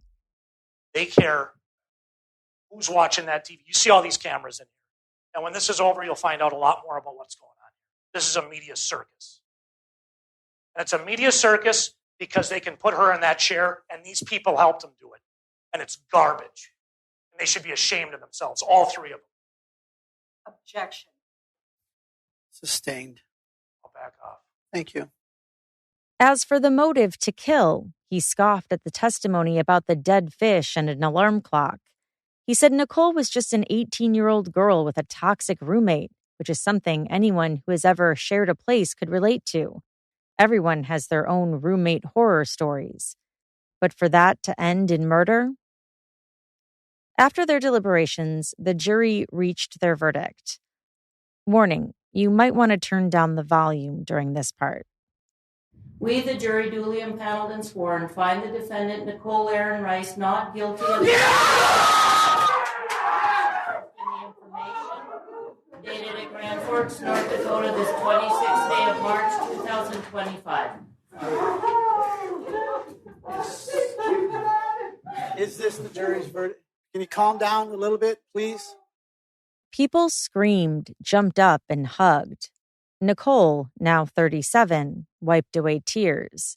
They care who's watching that TV. You see all these cameras in here. And when this is over, you'll find out a lot more about what's going on. This is a media circus. And it's a media circus because they can put her in that chair, and these people helped them do it. And it's garbage. And they should be ashamed of themselves, all three of them. Objection. Sustained. I'll back off. Thank you. As for the motive to kill, he scoffed at the testimony about the dead fish and an alarm clock. He said Nicole was just an 18-year-old girl with a toxic roommate, which is something anyone who has ever shared a place could relate to. Everyone has their own roommate horror stories. But for that to end in murder? After their deliberations, the jury reached their verdict. Warning, you might want to turn down the volume during this part. We, the jury, duly impaneled and sworn, find the defendant, Nicole Aaron Rice, not guilty of dated at Grand Forks, North Dakota, this 26th day of March, 2025. Is this the jury's verdict? Can you calm down a little bit, please? People screamed, jumped up, and hugged. Nicole, now 37, wiped away tears.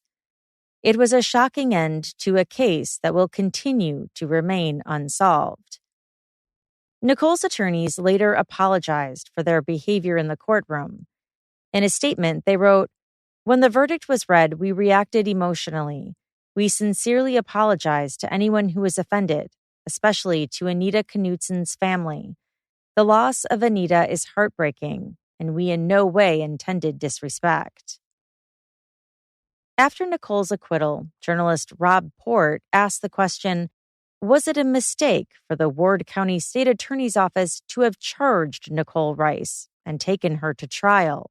It was a shocking end to a case that will continue to remain unsolved. Nicole's attorneys later apologized for their behavior in the courtroom. In a statement, they wrote, "When the verdict was read, we reacted emotionally. We sincerely apologize to anyone who was offended, especially to Anita Knutson's family. The loss of Anita is heartbreaking, and we in no way intended disrespect." After Nicole's acquittal, journalist Rob Port asked the question, was it a mistake for the Ward County State Attorney's Office to have charged Nicole Rice and taken her to trial?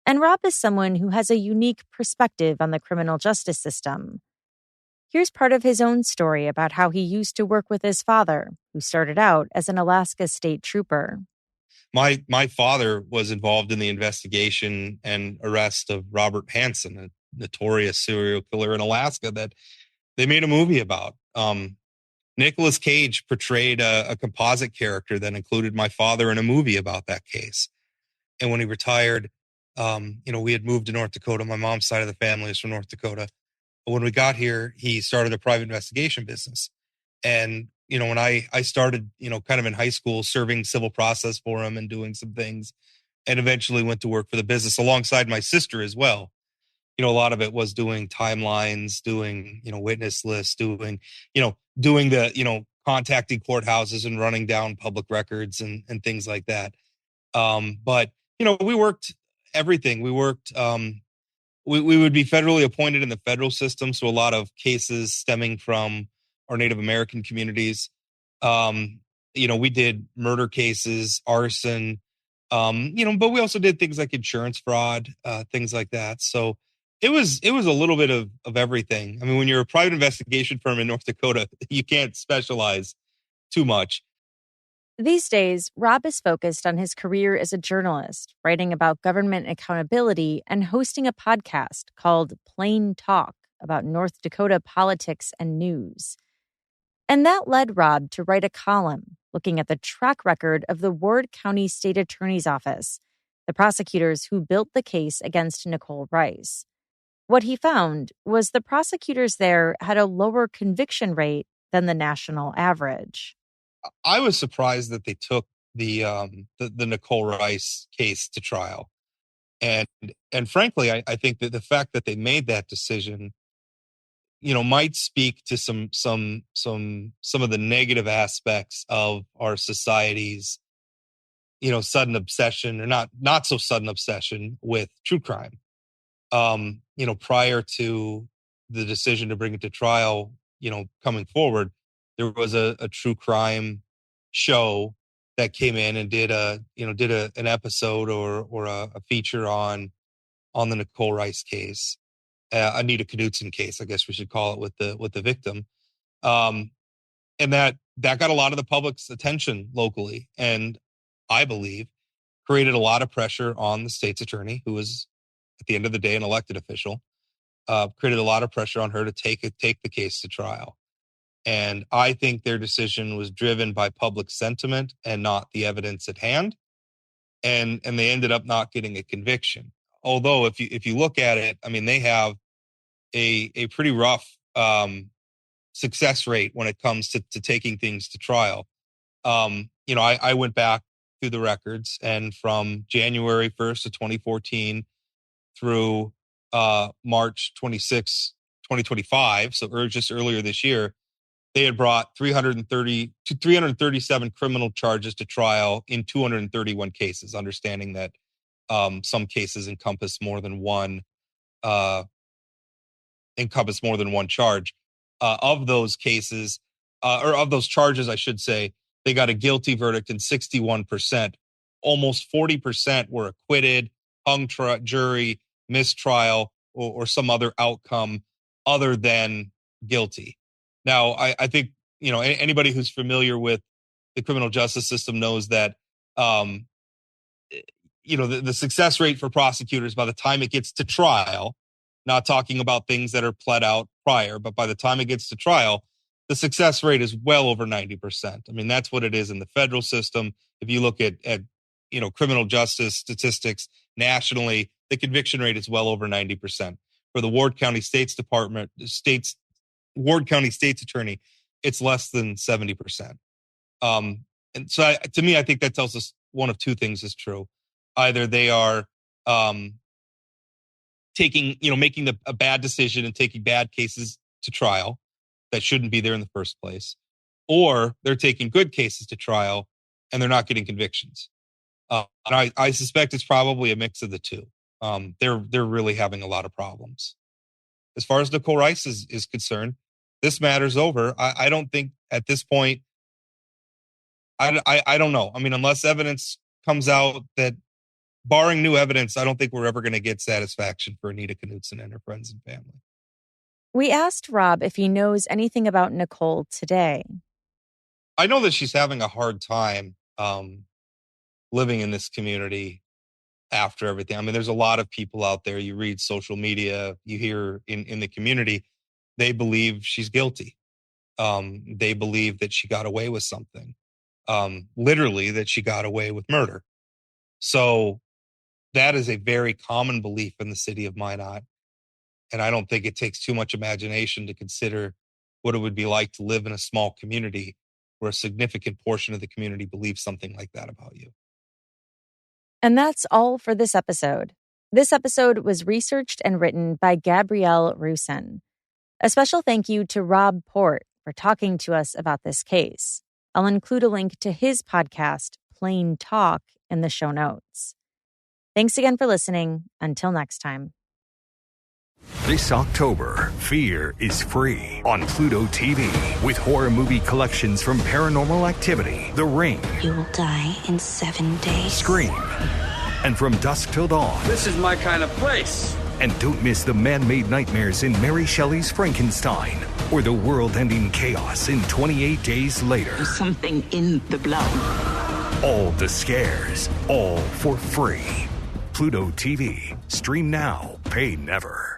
And Rob is someone who has a unique perspective on the criminal justice system. Here's part of his own story about how he used to work with his father, who started out as an Alaska state trooper. My father was involved in the investigation and arrest of Robert Hansen, a notorious serial killer in Alaska that they made a movie about. Nicolas Cage portrayed a composite character that included my father in a movie about that case. And when he retired, we had moved to North Dakota. My mom's side of the family is from North Dakota. But when we got here, he started a private investigation business. And, when I started, kind of in high school, serving civil process for him and doing some things, and eventually went to work for the business alongside my sister as well. A lot of it was doing timelines, doing, witness lists, doing the, contacting courthouses and running down public records and things like that. But we worked everything. We worked, we would be federally appointed in the federal system. So a lot of cases stemming from our Native American communities. We did murder cases, arson, but we also did things like insurance fraud, things like that. So it was a little bit of everything. I mean, when you're a private investigation firm in North Dakota, you can't specialize too much. These days, Rob is focused on his career as a journalist, writing about government accountability and hosting a podcast called Plain Talk about North Dakota politics and news. And that led Rob to write a column looking at the track record of the Ward County State Attorney's Office, the prosecutors who built the case against Nicole Rice. What he found was the prosecutors there had a lower conviction rate than the national average. I was surprised that they took the Nicole Rice case to trial. And frankly, I think that the fact that they made that decision, might speak to some of the negative aspects of our society's, sudden obsession, or not so sudden obsession with true crime. Prior to the decision to bring it to trial, coming forward, there was a true crime show that came in and did an episode or a feature on the Nicole Rice case, Anita Knutson case, I guess we should call it, with the victim. And that got a lot of the public's attention locally, and I believe created a lot of pressure on the state's attorney, who was at the end of the day an elected official, created a lot of pressure on her to take the case to trial. And I think their decision was driven by public sentiment and not the evidence at hand. And they ended up not getting a conviction. Although if you look at it, I mean, they have a pretty rough success rate when it comes to taking things to trial. I went back through the records, and from January 1st of 2014 through March 26, 2025, so just earlier this year, they had brought 337 criminal charges to trial in 231 cases, understanding that some cases encompass more than one charge. Of those cases, or of those charges, I should say, they got a guilty verdict in 61%. Almost 40% were acquitted, hung jury, mistrial, or some other outcome other than guilty. Now, I think, anybody who's familiar with the criminal justice system knows that, the success rate for prosecutors by the time it gets to trial, not talking about things that are pled out prior, but by the time it gets to trial, the success rate is well over 90%. I mean, that's what it is in the federal system. If you look at criminal justice statistics nationally, the conviction rate is well over 90%. For the Ward County State's Ward County State's attorney, it's less than 70%. And so to me, I think that tells us one of two things is true. Either they are making a bad decision and taking bad cases to trial that shouldn't be there in the first place, or they're taking good cases to trial and they're not getting convictions. And I suspect it's probably a mix of the two. They're really having a lot of problems. As far as Nicole Rice is concerned, this matter's over. I don't think at this point, I don't know. I mean, unless evidence comes out that, barring new evidence, I don't think we're ever going to get satisfaction for Anita Knutson and her friends and family. We asked Rob if he knows anything about Nicole today. I know that she's having a hard time living in this community after everything. I mean, there's a lot of people out there. You read social media, you hear in the community, they believe she's guilty. They believe that she got away with something. Literally, that she got away with murder. So that is a very common belief in the city of Minot. And I don't think it takes too much imagination to consider what it would be like to live in a small community where a significant portion of the community believes something like that about you. And that's all for this episode. This episode was researched and written by Gabrielle Rusin. A special thank you to Rob Port for talking to us about this case. I'll include a link to his podcast, Plain Talk, in the show notes. Thanks again for listening. Until next time. This October, Fear is free on Pluto TV with horror movie collections from Paranormal Activity, The Ring. You will die in 7 days. Scream. And From Dusk Till Dawn. This is my kind of place. And don't miss the man-made nightmares in Mary Shelley's Frankenstein or the world-ending chaos in 28 Days Later. There's something in the blood. All the scares, all for free. Pluto TV. Stream now, pay never.